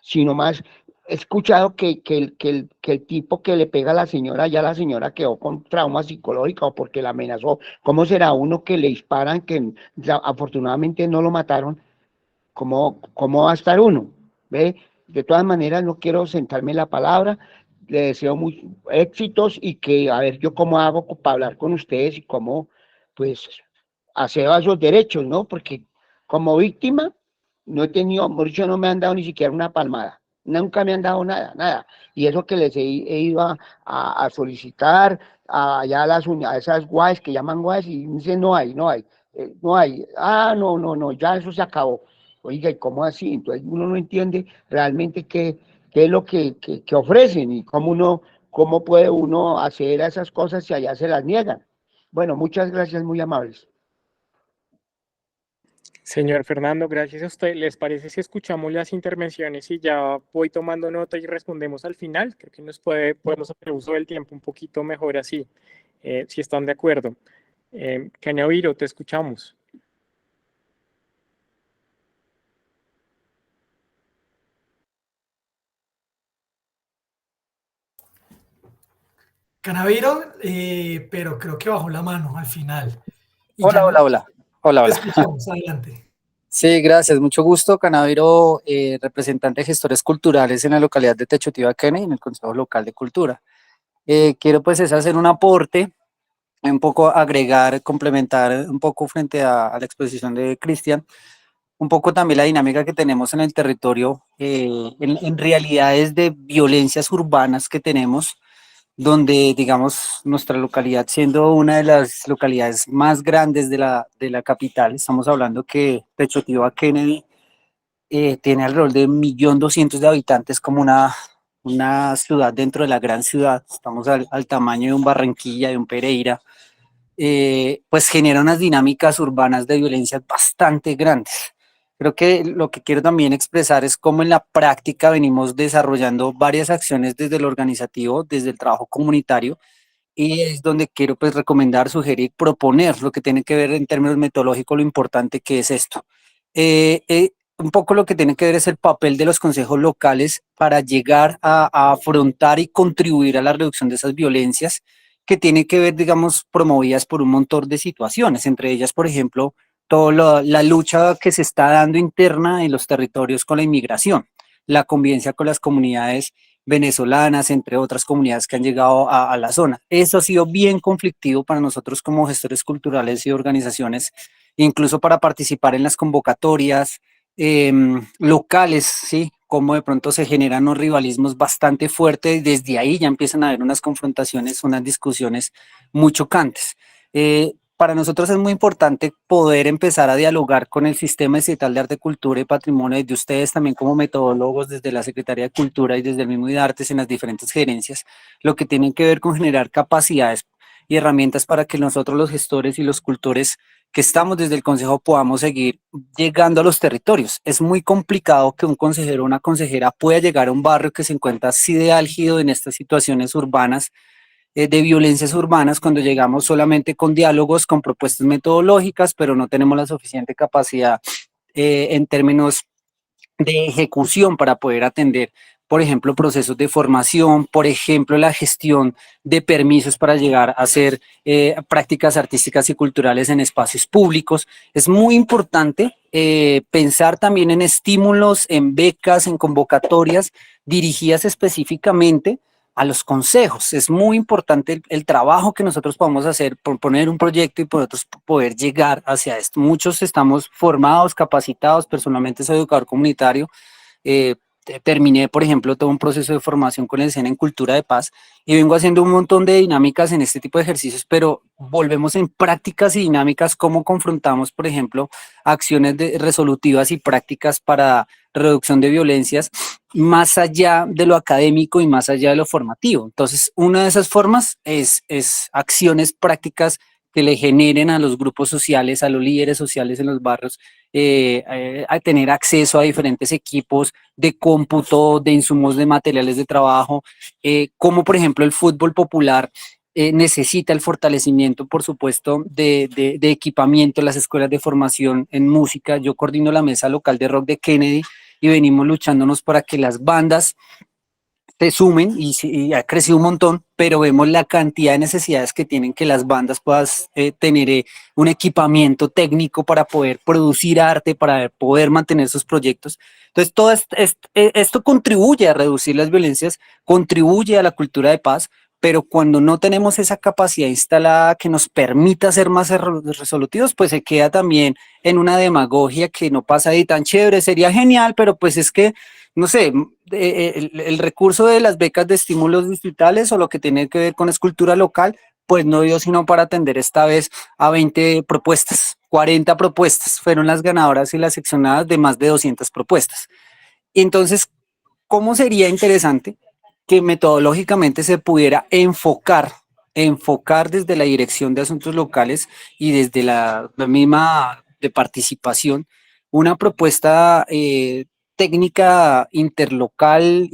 si nomás he escuchado que el tipo que le pega a la señora, ya la señora quedó con trauma psicológica o porque la amenazó, ¿cómo será uno que le disparan, que afortunadamente no lo mataron? ¿Cómo va a estar uno? ¿Ve? De todas maneras, no quiero sentarme en la palabra, le deseo muchos éxitos y que a ver yo cómo hago para hablar con ustedes y cómo, pues, hacer esos derechos, ¿no? Porque como víctima, no he tenido, mucho no me han dado ni siquiera una palmada, nunca me han dado nada, nada. Y eso que he ido a solicitar allá a esas guays que llaman guays y dicen no hay, no, ya eso se acabó. Oiga, ¿y cómo así? Entonces uno no entiende realmente qué es lo que ofrecen y cómo puede uno hacer esas cosas si allá se las niegan. Bueno, muchas gracias, muy amables. Señor Fernando, gracias a usted. ¿Les parece si escuchamos las intervenciones y ya voy tomando nota y respondemos al final? Creo que podemos hacer uso del tiempo un poquito mejor así, si están de acuerdo. Cañaviro, te escuchamos. Canaviro, pero creo que bajó la mano al final. Y Hola, ya hola, hola. Hola, te hola. escuchamos, adelante. Sí, gracias, mucho gusto. Canaviro, representante de gestores culturales en la localidad de Techotiba, Kennedy, en el Consejo Local de Cultura. Quiero pues es hacer un aporte, un poco agregar, complementar un poco frente a la exposición de Cristian, un poco también la dinámica que tenemos en el territorio, en realidades de violencias urbanas que tenemos, donde, digamos, nuestra localidad, siendo una de las localidades más grandes de la capital, estamos hablando que Techotiba, Kennedy, tiene alrededor de 1.200.000 de habitantes, como una ciudad dentro de la gran ciudad, estamos al tamaño de un Barranquilla, de un Pereira, pues genera unas dinámicas urbanas de violencia bastante grandes. Creo que lo que quiero también expresar es cómo en la práctica venimos desarrollando varias acciones desde el organizativo, desde el trabajo comunitario, y es donde quiero pues recomendar, sugerir, proponer lo que tiene que ver en términos metodológicos, lo importante que es esto. Un poco lo que tiene que ver es el papel de los consejos locales para llegar a afrontar y contribuir a la reducción de esas violencias que tiene que ver, digamos, promovidas por un montón de situaciones, entre ellas, por ejemplo, toda la lucha que se está dando interna en los territorios con la inmigración, la convivencia con las comunidades venezolanas, entre otras comunidades que han llegado a la zona. Eso ha sido bien conflictivo para nosotros como gestores culturales y organizaciones, incluso para participar en las convocatorias locales, ¿sí? Como de pronto se generan unos rivalismos bastante fuertes y desde ahí ya empiezan a haber unas confrontaciones, unas discusiones muy chocantes. Para nosotros es muy importante poder empezar a dialogar con el Sistema Estatal de Arte, Cultura y Patrimonio, y de ustedes también como metodólogos desde la Secretaría de Cultura y desde el mismo IDARTES en las diferentes gerencias, lo que tienen que ver con generar capacidades y herramientas para que nosotros los gestores y los cultores que estamos desde el Consejo podamos seguir llegando a los territorios. Es muy complicado que un consejero o una consejera pueda llegar a un barrio que se encuentra así de álgido en estas situaciones urbanas, de violencias urbanas, cuando llegamos solamente con diálogos, con propuestas metodológicas, pero no tenemos la suficiente capacidad en términos de ejecución para poder atender, por ejemplo, procesos de formación, por ejemplo, la gestión de permisos para llegar a hacer prácticas artísticas y culturales en espacios públicos. Es muy importante pensar también en estímulos, en becas, en convocatorias dirigidas específicamente a los consejos. Es muy importante el trabajo que nosotros podamos hacer por poner un proyecto y por otros poder llegar hacia esto. Muchos estamos formados, capacitados, personalmente soy educador comunitario, eh, terminé, por ejemplo, todo un proceso de formación con el SENA en Cultura de Paz y vengo haciendo un montón de dinámicas en este tipo de ejercicios, pero volvemos en prácticas y dinámicas, cómo confrontamos, por ejemplo, acciones resolutivas y prácticas para reducción de violencias más allá de lo académico y más allá de lo formativo. Entonces, una de esas formas es acciones prácticas que le generen a los grupos sociales, a los líderes sociales en los barrios, a tener acceso a diferentes equipos de cómputo, de insumos, de materiales de trabajo, como por ejemplo el fútbol popular necesita el fortalecimiento, por supuesto, de equipamiento en las escuelas de formación en música. Yo coordino la mesa local de rock de Kennedy y venimos luchándonos para que las bandas se sumen y ha crecido un montón, pero vemos la cantidad de necesidades que tienen que las bandas puedan tener un equipamiento técnico para poder producir arte, para poder mantener sus proyectos. Entonces, todo esto contribuye a reducir las violencias, contribuye a la cultura de paz, pero cuando no tenemos esa capacidad instalada que nos permita ser más resolutivos, pues se queda también en una demagogia que no pasa de tan chévere, sería genial, pero pues es que no sé, el recurso de las becas de estímulos distritales o lo que tiene que ver con escultura local, pues no dio sino para atender esta vez a 20 propuestas, 40 propuestas, fueron las ganadoras y las seccionadas de más de 200 propuestas. Entonces, ¿cómo sería interesante que metodológicamente se pudiera enfocar desde la Dirección de Asuntos Locales y desde la misma de participación, una propuesta técnica interlocal,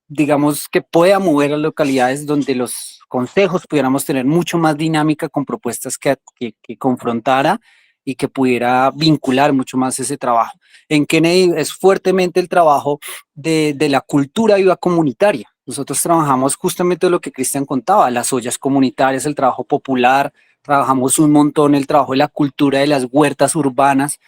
digamos, que pueda mover a localidades donde los consejos pudiéramos tener mucho más dinámica con propuestas que confrontara y que pudiera vincular mucho más ese trabajo. En Kennedy es fuertemente el trabajo de la cultura viva comunitaria. Nosotros trabajamos justamente lo que Cristian contaba, las ollas comunitarias, el trabajo popular, trabajamos un montón el trabajo de la cultura de las huertas urbanas.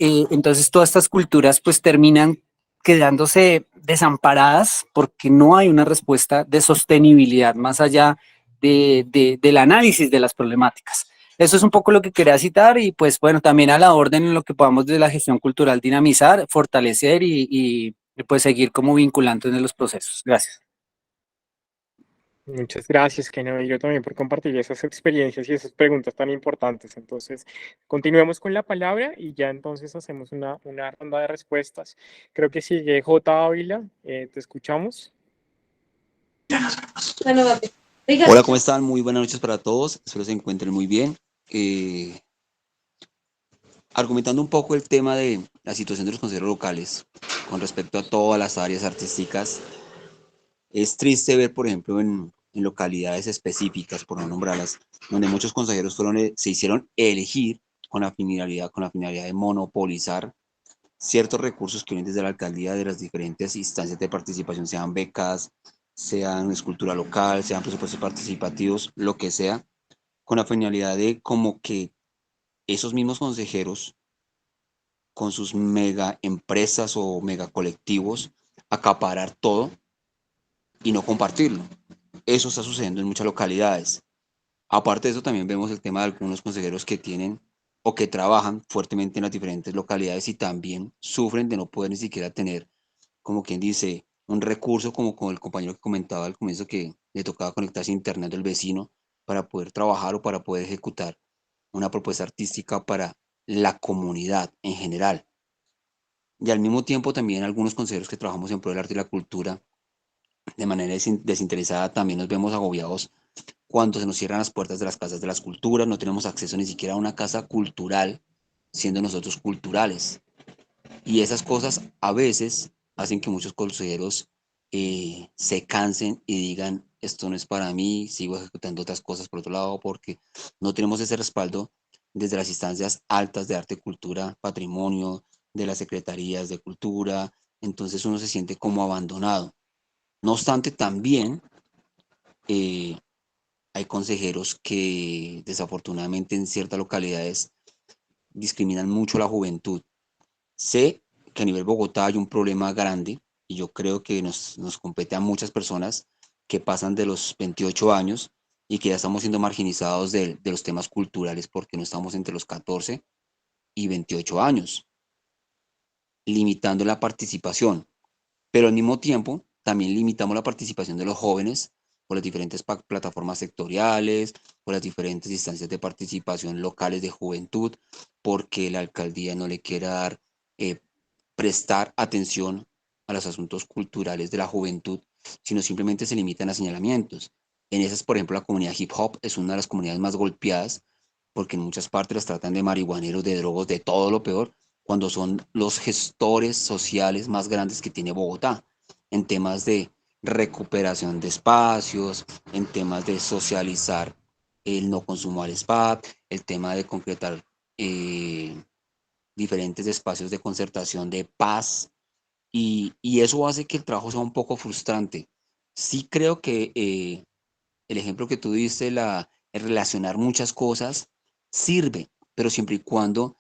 Entonces todas estas culturas pues terminan quedándose desamparadas porque no hay una respuesta de sostenibilidad más allá del análisis de las problemáticas. Eso es un poco lo que quería citar y pues bueno, también a la orden en lo que podamos de la gestión cultural dinamizar, fortalecer y pues seguir como vinculando en los procesos. Gracias. Muchas gracias, Kennedy, yo también por compartir esas experiencias y esas preguntas tan importantes. Entonces, continuemos con la palabra y ya entonces hacemos una ronda de respuestas. Creo que sigue J. Ávila, te escuchamos. Hola, ¿cómo están? Muy buenas noches para todos, espero se encuentren muy bien. Argumentando un poco el tema de la situación de los consejeros locales con respecto a todas las áreas artísticas, es triste ver, por ejemplo, en localidades específicas, por no nombrarlas, donde muchos consejeros se hicieron elegir con la finalidad de monopolizar ciertos recursos que vienen desde la alcaldía de las diferentes instancias de participación, sean becas, sean escultura local, sean presupuestos participativos, lo que sea, con la finalidad de como que esos mismos consejeros con sus mega empresas o mega colectivos acaparar todo y no compartirlo. Eso está sucediendo en muchas localidades. Aparte de eso, también vemos el tema de algunos consejeros que tienen o que trabajan fuertemente en las diferentes localidades y también sufren de no poder ni siquiera tener, como quien dice, un recurso como con el compañero que comentaba al comienzo que le tocaba conectarse a internet del vecino para poder trabajar o para poder ejecutar una propuesta artística para la comunidad en general. Y al mismo tiempo también algunos consejeros que trabajamos en pro del arte y la cultura de manera desinteresada también nos vemos agobiados cuando se nos cierran las puertas de las casas de las culturas, no tenemos acceso ni siquiera a una casa cultural, siendo nosotros culturales. Y esas cosas a veces hacen que muchos consejeros se cansen y digan, esto no es para mí, sigo ejecutando otras cosas por otro lado, porque no tenemos ese respaldo desde las instancias altas de arte, cultura, patrimonio, de las secretarías de cultura, entonces uno se siente como abandonado. No obstante, también eh, hay consejeros que desafortunadamente en ciertas localidades discriminan mucho a la juventud. Sé que a nivel Bogotá hay un problema grande y yo creo que nos compete a muchas personas que pasan de los 28 años y que ya estamos siendo marginizados de los temas culturales porque no estamos entre los 14 y 28 años, limitando la participación. Pero al mismo tiempo, también limitamos la participación de los jóvenes por las diferentes plataformas sectoriales, por las diferentes instancias de participación locales de juventud, porque la alcaldía no le quiere dar, prestar atención a los asuntos culturales de la juventud, sino simplemente se limitan a señalamientos. En esas, por ejemplo, la comunidad hip hop es una de las comunidades más golpeadas porque en muchas partes las tratan de marihuaneros, de drogos, de todo lo peor, cuando son los gestores sociales más grandes que tiene Bogotá, en temas de recuperación de espacios, en temas de socializar el no consumo al SPAP, el tema de concretar diferentes espacios de concertación de paz, y eso hace que el trabajo sea un poco frustrante. Sí creo que el ejemplo que tú diste, el relacionar muchas cosas, sirve, pero siempre y cuando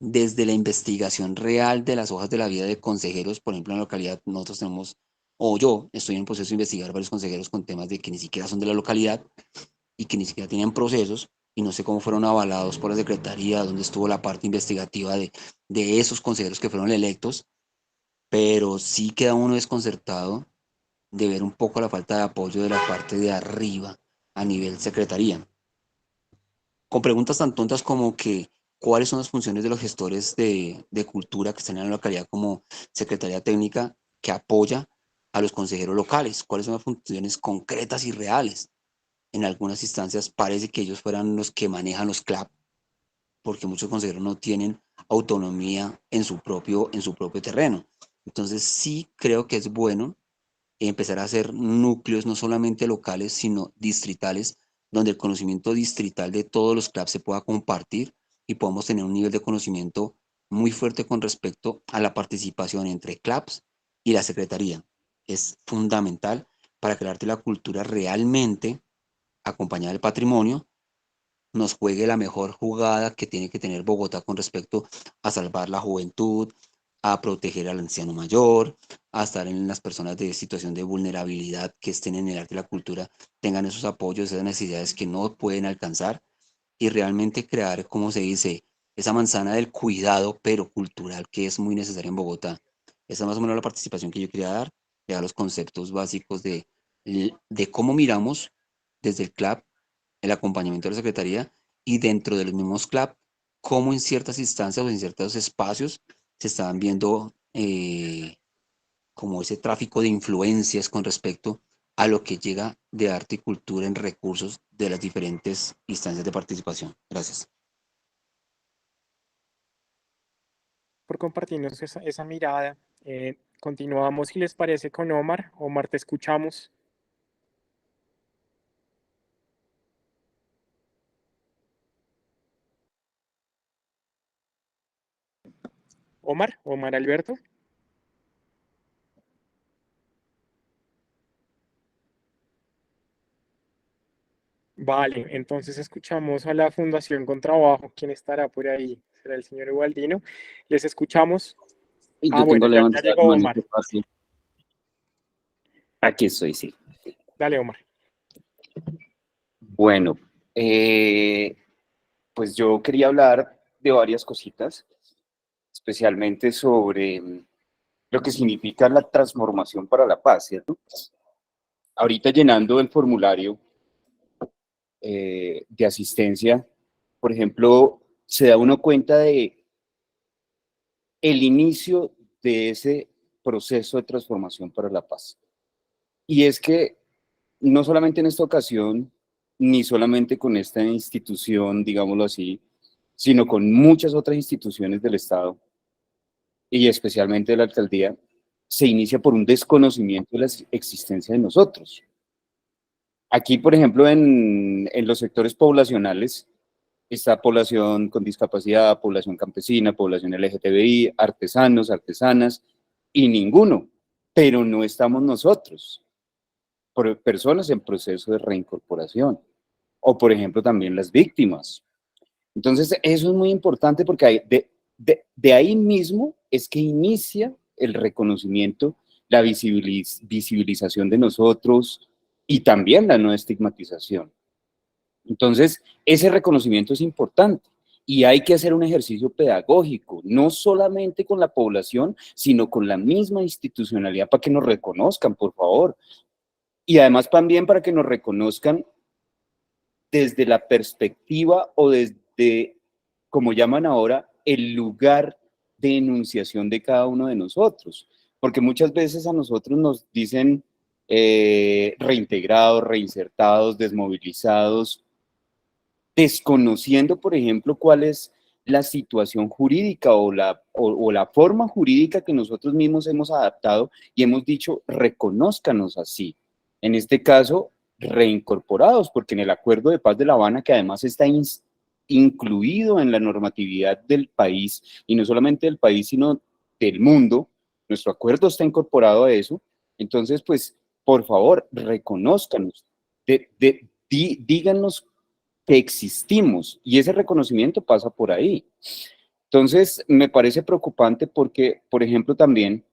desde la investigación real de las hojas de la vida de consejeros, por ejemplo, en la localidad nosotros tenemos, o yo estoy en proceso de investigar varios consejeros con temas de que ni siquiera son de la localidad y que ni siquiera tienen procesos y no sé cómo fueron avalados por la Secretaría, dónde estuvo la parte investigativa de esos consejeros que fueron electos, pero sí queda uno desconcertado de ver un poco la falta de apoyo de la parte de arriba a nivel secretaría. Con preguntas tan tontas como que cuáles son las funciones de los gestores de cultura que están en la localidad como Secretaría Técnica que apoya a los consejeros locales, cuáles son las funciones concretas y reales. En algunas instancias parece que ellos fueran los que manejan los CLAP, porque muchos consejeros no tienen autonomía en su propio terreno. Entonces sí creo que es bueno empezar a hacer núcleos no solamente locales, sino distritales, donde el conocimiento distrital de todos los clubs se pueda compartir y podamos tener un nivel de conocimiento muy fuerte con respecto a la participación entre clubs y la secretaría. Es fundamental para que el arte y la cultura realmente, acompañada del patrimonio, nos juegue la mejor jugada que tiene que tener Bogotá con respecto a salvar la juventud, a proteger al anciano mayor, a estar en las personas de situación de vulnerabilidad que estén en el arte y la cultura, tengan esos apoyos, esas necesidades que no pueden alcanzar y realmente crear, como se dice, esa manzana del cuidado, pero cultural, que es muy necesaria en Bogotá. Esa es más o menos la participación que yo quería dar, ya los conceptos básicos de cómo miramos desde el CLAP el acompañamiento de la Secretaría y dentro de los mismos CLAP, cómo en ciertas instancias o en ciertos espacios se estaban viendo como ese tráfico de influencias con respecto a lo que llega de arte y cultura en recursos de las diferentes instancias de participación. Gracias. Por compartirnos esa mirada. Continuamos, si les parece, con Omar. Omar, te escuchamos. Omar Alberto. Vale, entonces escuchamos a la Fundación Contrabajo. ¿Quién estará por ahí? ¿Será el señor Ubaldino? Les escuchamos. Y Ah, yo tengo bueno, ya levantada la llegó mano. Omar. Aquí estoy, sí. Dale, Omar. Bueno, pues yo quería hablar de varias cositas, especialmente sobre lo que significa la transformación para la paz, ¿cierto? Ahorita llenando el formulario de asistencia, por ejemplo, se da uno cuenta de el inicio de ese proceso de transformación para la paz. Y es que no solamente en esta ocasión, ni solamente con esta institución, digámoslo así, sino con muchas otras instituciones del Estado y especialmente de la alcaldía, se inicia por un desconocimiento de la existencia de nosotros. Aquí, por ejemplo, en los sectores poblacionales, está población con discapacidad, población campesina, población LGTBI, artesanos, artesanas, y ninguno, pero no estamos nosotros, por personas en proceso de reincorporación, o por ejemplo también las víctimas. Entonces, eso es muy importante porque de ahí mismo es que inicia el reconocimiento, la visibilización de nosotros y también la no estigmatización. Entonces, ese reconocimiento es importante y hay que hacer un ejercicio pedagógico, no solamente con la población, sino con la misma institucionalidad para que nos reconozcan, por favor. Y además también para que nos reconozcan desde la perspectiva o desde, como llaman ahora, el lugar de enunciación de cada uno de nosotros. Porque muchas veces a nosotros nos dicen reintegrados, reinsertados, desmovilizados, desconociendo, por ejemplo, cuál es la situación jurídica o la forma jurídica que nosotros mismos hemos adaptado y hemos dicho, reconózcanos así. En este caso, reincorporados, porque en el Acuerdo de Paz de La Habana, que además está incluido en la normatividad del país, y no solamente del país, sino del mundo, nuestro acuerdo está incorporado a eso. Entonces, pues, por favor, reconózcanos, díganos que existimos, y ese reconocimiento pasa por ahí. Entonces, me parece preocupante porque, por ejemplo, también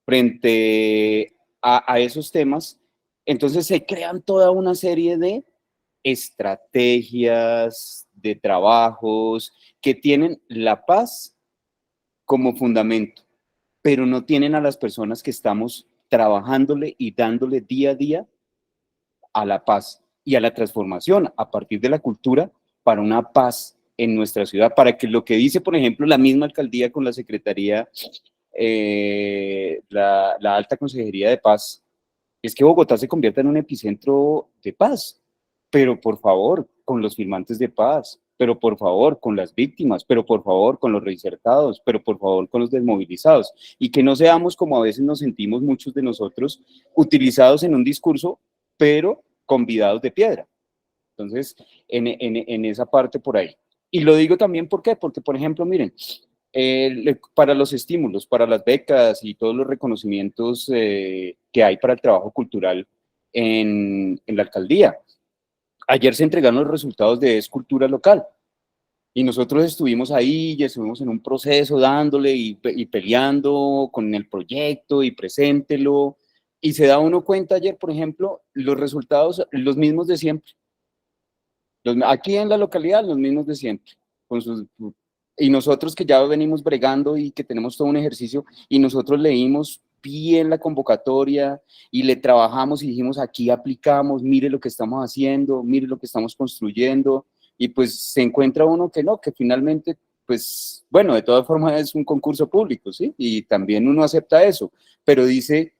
frente a esos temas, entonces se crean toda una serie de estrategias, de trabajos que tienen la paz como fundamento, pero no tienen a las personas que estamos trabajándole y dándole día a día a la paz y a la transformación a partir de la cultura para una paz en nuestra ciudad, para que lo que dice, por ejemplo, la misma alcaldía con la Secretaría, la Alta Consejería de Paz, es que Bogotá se convierta en un epicentro de paz, pero por favor, con los firmantes de paz, pero por favor, con las víctimas, pero por favor, con los reinsertados, pero por favor, con los desmovilizados, y que no seamos como a veces nos sentimos muchos de nosotros, utilizados en un discurso, pero convidados de piedra. Entonces, en esa parte por ahí. Y lo digo también, ¿por qué? Porque, por ejemplo, miren, para los estímulos, para las becas y todos los reconocimientos que hay para el trabajo cultural en la alcaldía. Ayer se entregaron los resultados de Escultura Local y nosotros estuvimos ahí y estuvimos en un proceso dándole y peleando con el proyecto y preséntelo. Y se da uno cuenta ayer, por ejemplo, los resultados, los mismos de siempre. Aquí en la localidad, los mismos de siempre, con sus. Y nosotros que ya venimos bregando y que tenemos todo un ejercicio, y nosotros leímos bien la convocatoria y le trabajamos y dijimos, aquí aplicamos, mire lo que estamos haciendo, mire lo que estamos construyendo, y pues se encuentra uno que no, que finalmente, pues, bueno, de todas formas es un concurso público, ¿sí? Y también uno acepta eso, pero dice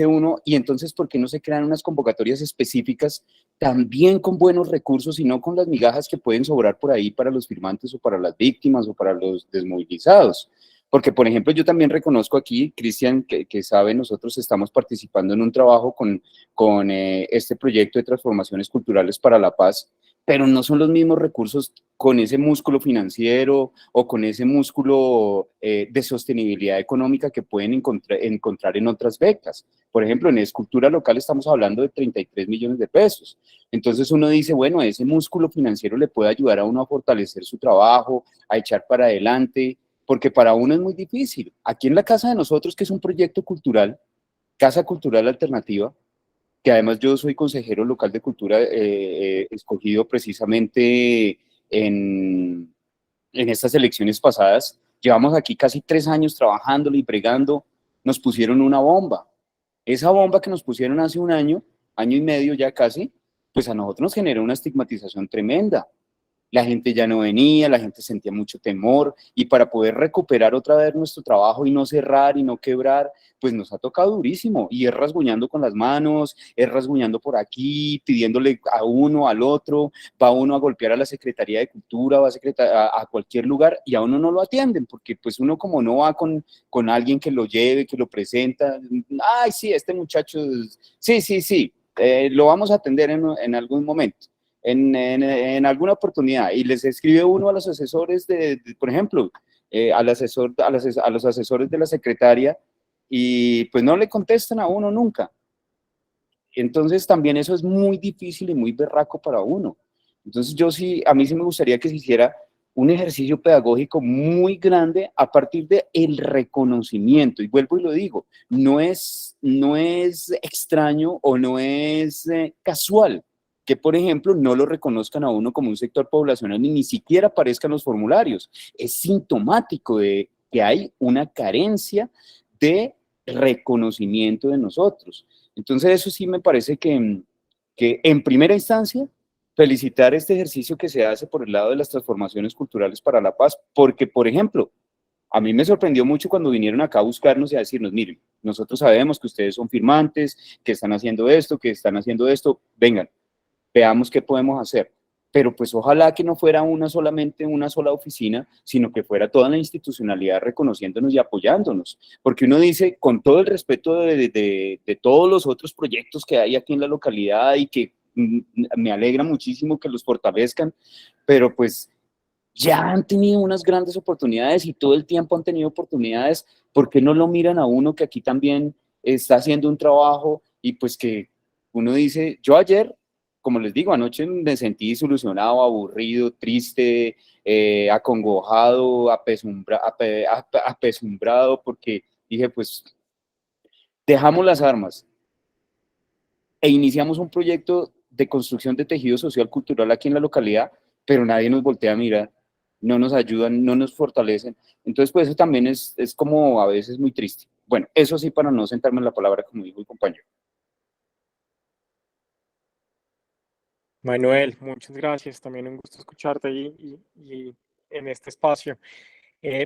uno, y entonces, ¿por qué no se crean unas convocatorias específicas también con buenos recursos y no con las migajas que pueden sobrar por ahí para los firmantes o para las víctimas o para los desmovilizados? Porque, por ejemplo, yo también reconozco aquí, Cristian, que sabe, nosotros estamos participando en un trabajo con este proyecto de transformaciones culturales para la paz, pero no son los mismos recursos con ese músculo financiero o con ese músculo de sostenibilidad económica que pueden encontrar en otras becas. Por ejemplo, en escultura local estamos hablando de 33 millones de pesos. Entonces uno dice, bueno, ese músculo financiero le puede ayudar a uno a fortalecer su trabajo, a echar para adelante, porque para uno es muy difícil. Aquí en la casa de nosotros, que es un proyecto cultural, Casa Cultural Alternativa, que además yo soy consejero local de cultura, escogido precisamente en estas elecciones pasadas. Llevamos aquí casi 3 años trabajándolo y bregando. Nos pusieron una bomba. Esa bomba que nos pusieron hace un año y medio ya casi, pues a nosotros nos generó una estigmatización tremenda. La gente ya no venía, la gente sentía mucho temor, y para poder recuperar otra vez nuestro trabajo y no cerrar y no quebrar, pues nos ha tocado durísimo, y es rasguñando con las manos, es rasguñando por aquí, pidiéndole a uno, al otro, va uno a golpear a la Secretaría de Cultura, va a cualquier lugar, y a uno no lo atienden, porque pues uno como no va con alguien que lo lleve, que lo presenta, ay, sí, este muchacho, sí, lo vamos a atender en algún momento. En alguna oportunidad, y les escribe uno a los asesores por ejemplo, a los asesores de la secretaria, y pues no le contestan a uno nunca. Entonces también eso es muy difícil y muy berraco para uno. Entonces a mí sí me gustaría que se hiciera un ejercicio pedagógico muy grande a partir del reconocimiento, y vuelvo y lo digo, no es extraño o no es casual que, por ejemplo, no lo reconozcan a uno como un sector poblacional ni siquiera aparezcan los formularios. Es sintomático de que hay una carencia de reconocimiento de nosotros. Entonces eso sí me parece que en primera instancia felicitar este ejercicio que se hace por el lado de las transformaciones culturales para la paz, porque, por ejemplo, a mí me sorprendió mucho cuando vinieron acá a buscarnos y a decirnos, miren, nosotros sabemos que ustedes son firmantes, que están haciendo esto, vengan, veamos qué podemos hacer. Pero pues ojalá que no fuera solamente una sola oficina, sino que fuera toda la institucionalidad reconociéndonos y apoyándonos. Porque uno dice, con todo el respeto de todos los otros proyectos que hay aquí en la localidad, y que me alegra muchísimo que los fortalezcan, pero pues ya han tenido unas grandes oportunidades y todo el tiempo han tenido oportunidades. ¿Por qué no lo miran a uno que aquí también está haciendo un trabajo? Y pues que uno dice, yo ayer, como les digo, anoche me sentí desilusionado, aburrido, triste, acongojado, apesumbrado, porque dije, pues dejamos las armas e iniciamos un proyecto de construcción de tejido social cultural aquí en la localidad, pero nadie nos voltea a mirar, no nos ayudan, no nos fortalecen. Entonces, pues eso también es como a veces muy triste. Bueno, eso sí, para no sentarme en la palabra, como dijo el compañero. Manuel, muchas gracias. También un gusto escucharte y en este espacio.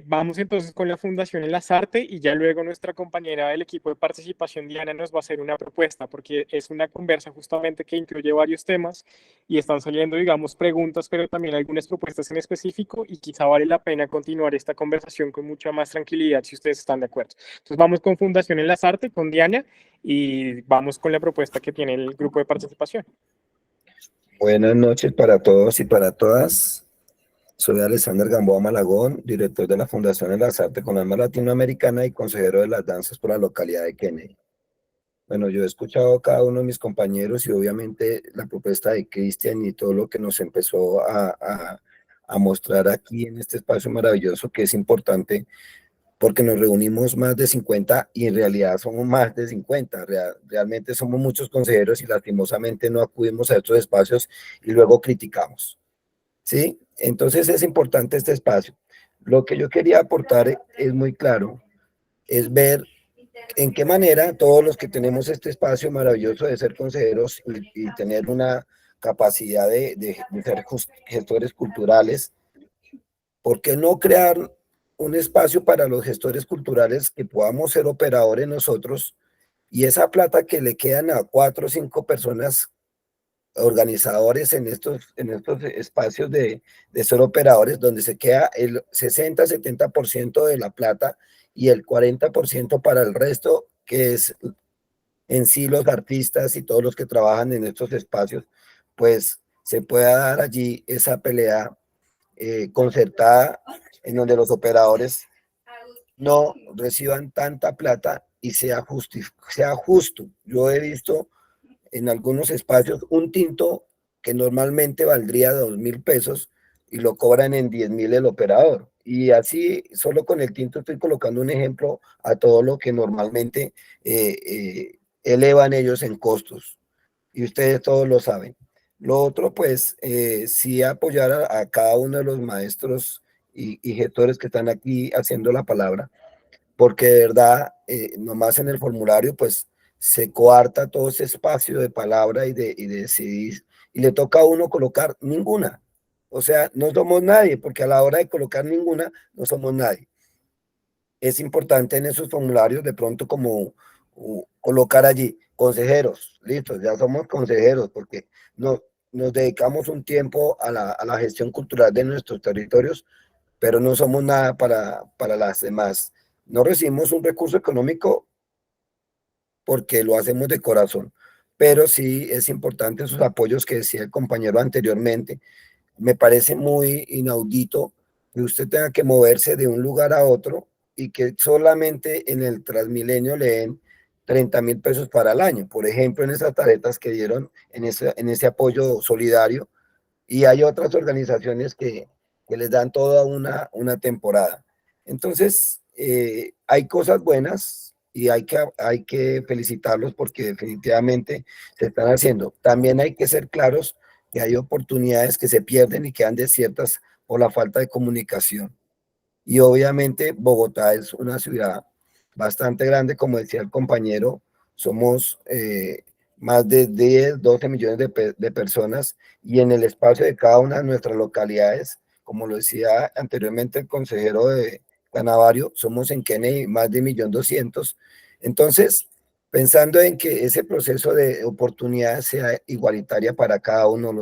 Vamos entonces con la Fundación Enlazarte, y ya luego nuestra compañera del equipo de participación, Diana, nos va a hacer una propuesta, porque es una conversa justamente que incluye varios temas y están saliendo, digamos, preguntas, pero también algunas propuestas en específico, y quizá vale la pena continuar esta conversación con mucha más tranquilidad si ustedes están de acuerdo. Entonces vamos con Fundación Enlazarte, con Diana, y vamos con la propuesta que tiene el grupo de participación. Buenas noches para todos y para todas. Soy Alexander Gamboa Malagón, director de la Fundación Enlazarte con Alma Latinoamericana y consejero de las danzas por la localidad de Kennedy. Bueno, yo he escuchado a cada uno de mis compañeros y obviamente la propuesta de Cristian y todo lo que nos empezó a mostrar aquí en este espacio maravilloso, que es importante porque nos reunimos más de 50 y en realidad somos más de 50. Realmente somos muchos consejeros y lastimosamente no acudimos a estos espacios y luego criticamos. ¿Sí? Entonces es importante este espacio. Lo que yo quería aportar es muy claro, es ver en qué manera todos los que tenemos este espacio maravilloso de ser consejeros y tener una capacidad de ser gestores culturales, ¿por qué no crear un espacio para los gestores culturales que podamos ser operadores nosotros, y esa plata que le quedan a 4 o 5 personas organizadores en estos espacios de ser operadores, donde se queda el 60-70% de la plata y el 40% para el resto, que es en sí los artistas y todos los que trabajan en estos espacios, pues se pueda dar allí esa pelea concertada en donde los operadores no reciban tanta plata y sea justo. Yo he visto en algunos espacios un tinto que normalmente valdría 2.000 pesos y lo cobran en 10.000 el operador. Y así, solo con el tinto estoy colocando un ejemplo a todo lo que normalmente elevan ellos en costos. Y ustedes todos lo saben. Lo otro, pues, sí apoyar a cada uno de los maestros y gestores que están aquí haciendo la palabra, porque de verdad, nomás en el formulario, pues, se coarta todo ese espacio de palabra y de decidir, y le toca a uno colocar ninguna. O sea, no somos nadie, porque a la hora de colocar ninguna, no somos nadie. Es importante en esos formularios de pronto como colocar allí consejeros, listo, ya somos consejeros, porque nos dedicamos un tiempo a la gestión cultural de nuestros territorios, pero no somos nada para las demás. No recibimos un recurso económico porque lo hacemos de corazón, pero sí es importante esos apoyos que decía el compañero anteriormente. Me parece muy inaudito que usted tenga que moverse de un lugar a otro y que solamente en el Transmilenio le den 30.000 pesos para el año, por ejemplo, en esas tarjetas que dieron en ese apoyo solidario, y hay otras organizaciones que les dan toda una temporada. Entonces, hay cosas buenas y hay que felicitarlos porque definitivamente se están haciendo. También hay que ser claros que hay oportunidades que se pierden y quedan desiertas por la falta de comunicación. Y obviamente Bogotá es una ciudad bastante grande, como decía el compañero, somos más de 10, 12 millones de personas, y en el espacio de cada una de nuestras localidades, como lo decía anteriormente el consejero de Canavario, somos en Kennedy más de 1.200.000. Entonces, pensando en que ese proceso de oportunidades sea igualitaria para cada uno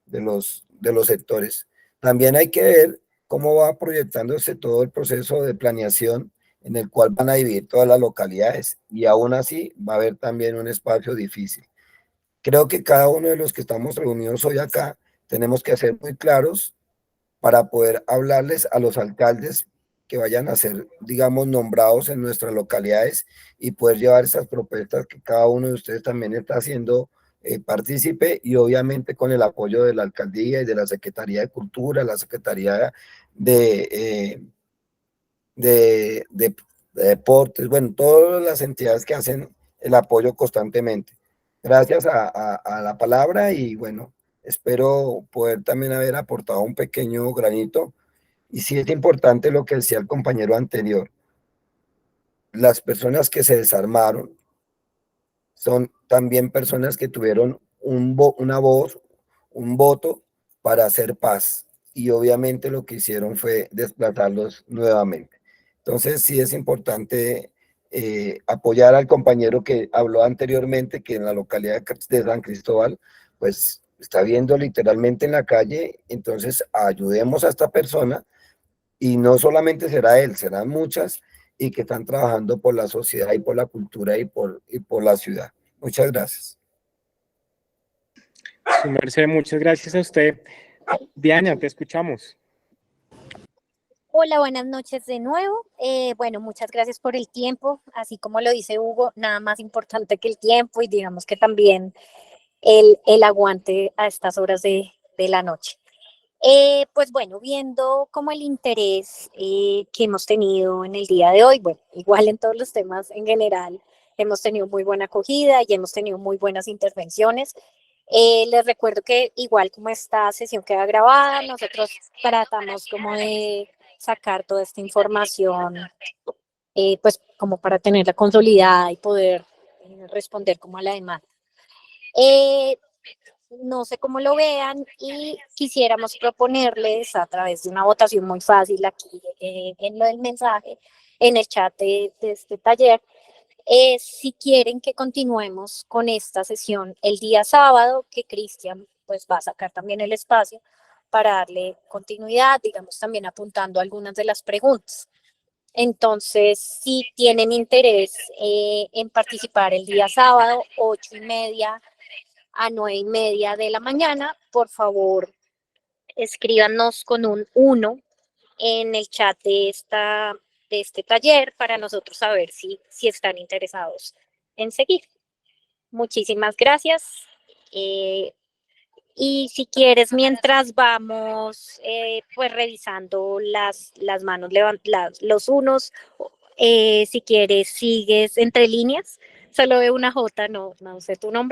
de los sectores, también hay que ver cómo va proyectándose todo el proceso de planeación en el cual van a dividir todas las localidades, y aún así va a haber también un espacio difícil. Creo que cada uno de los que estamos reunidos hoy acá tenemos que ser muy claros para poder hablarles a los alcaldes que vayan a ser, digamos, nombrados en nuestras localidades, y poder llevar esas propuestas que cada uno de ustedes también está haciendo partícipe, y obviamente con el apoyo de la alcaldía y de la Secretaría de Cultura, la Secretaría de, eh, de Deportes, bueno, todas las entidades que hacen el apoyo constantemente. Gracias a la palabra, y bueno, espero poder también haber aportado un pequeño granito. Y sí es importante lo que decía el compañero anterior. Las personas que se desarmaron son también personas que tuvieron una voz, un voto para hacer paz. Y obviamente lo que hicieron fue desplazarlos nuevamente. Entonces sí es importante apoyar al compañero que habló anteriormente, que en la localidad de San Cristóbal, pues está viendo literalmente en la calle. Entonces ayudemos a esta persona, y no solamente será él, serán muchas, y que están trabajando por la sociedad y por la cultura y por la ciudad. Muchas gracias. Su merced, muchas gracias a usted. Diana, te escuchamos. Hola, buenas noches de nuevo. Bueno, muchas gracias por el tiempo. Así como lo dice Hugo, nada más importante que el tiempo y digamos que también el aguante a estas horas de la noche. Pues bueno, viendo como el interés que hemos tenido en el día de hoy, bueno, igual en todos los temas en general, hemos tenido muy buena acogida y hemos tenido muy buenas intervenciones. Les recuerdo que igual como esta sesión queda grabada, nosotros tratamos como de sacar toda esta información, pues como para tenerla consolidada y poder responder como a la demanda. No sé cómo lo vean y quisiéramos proponerles a través de una votación muy fácil aquí en lo del mensaje, en el chat de este taller, si quieren que continuemos con esta sesión el día sábado, que Cristian pues va a sacar también el espacio para darle continuidad, digamos también apuntando algunas de las preguntas. Entonces, si tienen interés en participar el día sábado, 8:30 a 9:30 de la mañana. Por favor, escríbanos con un 1 en el chat de este taller para nosotros saber si están interesados en seguir. Muchísimas gracias. Y si quieres, mientras vamos pues revisando las manos, los unos, si quieres, sigues entre líneas. Solo veo una J, no sé tu nombre.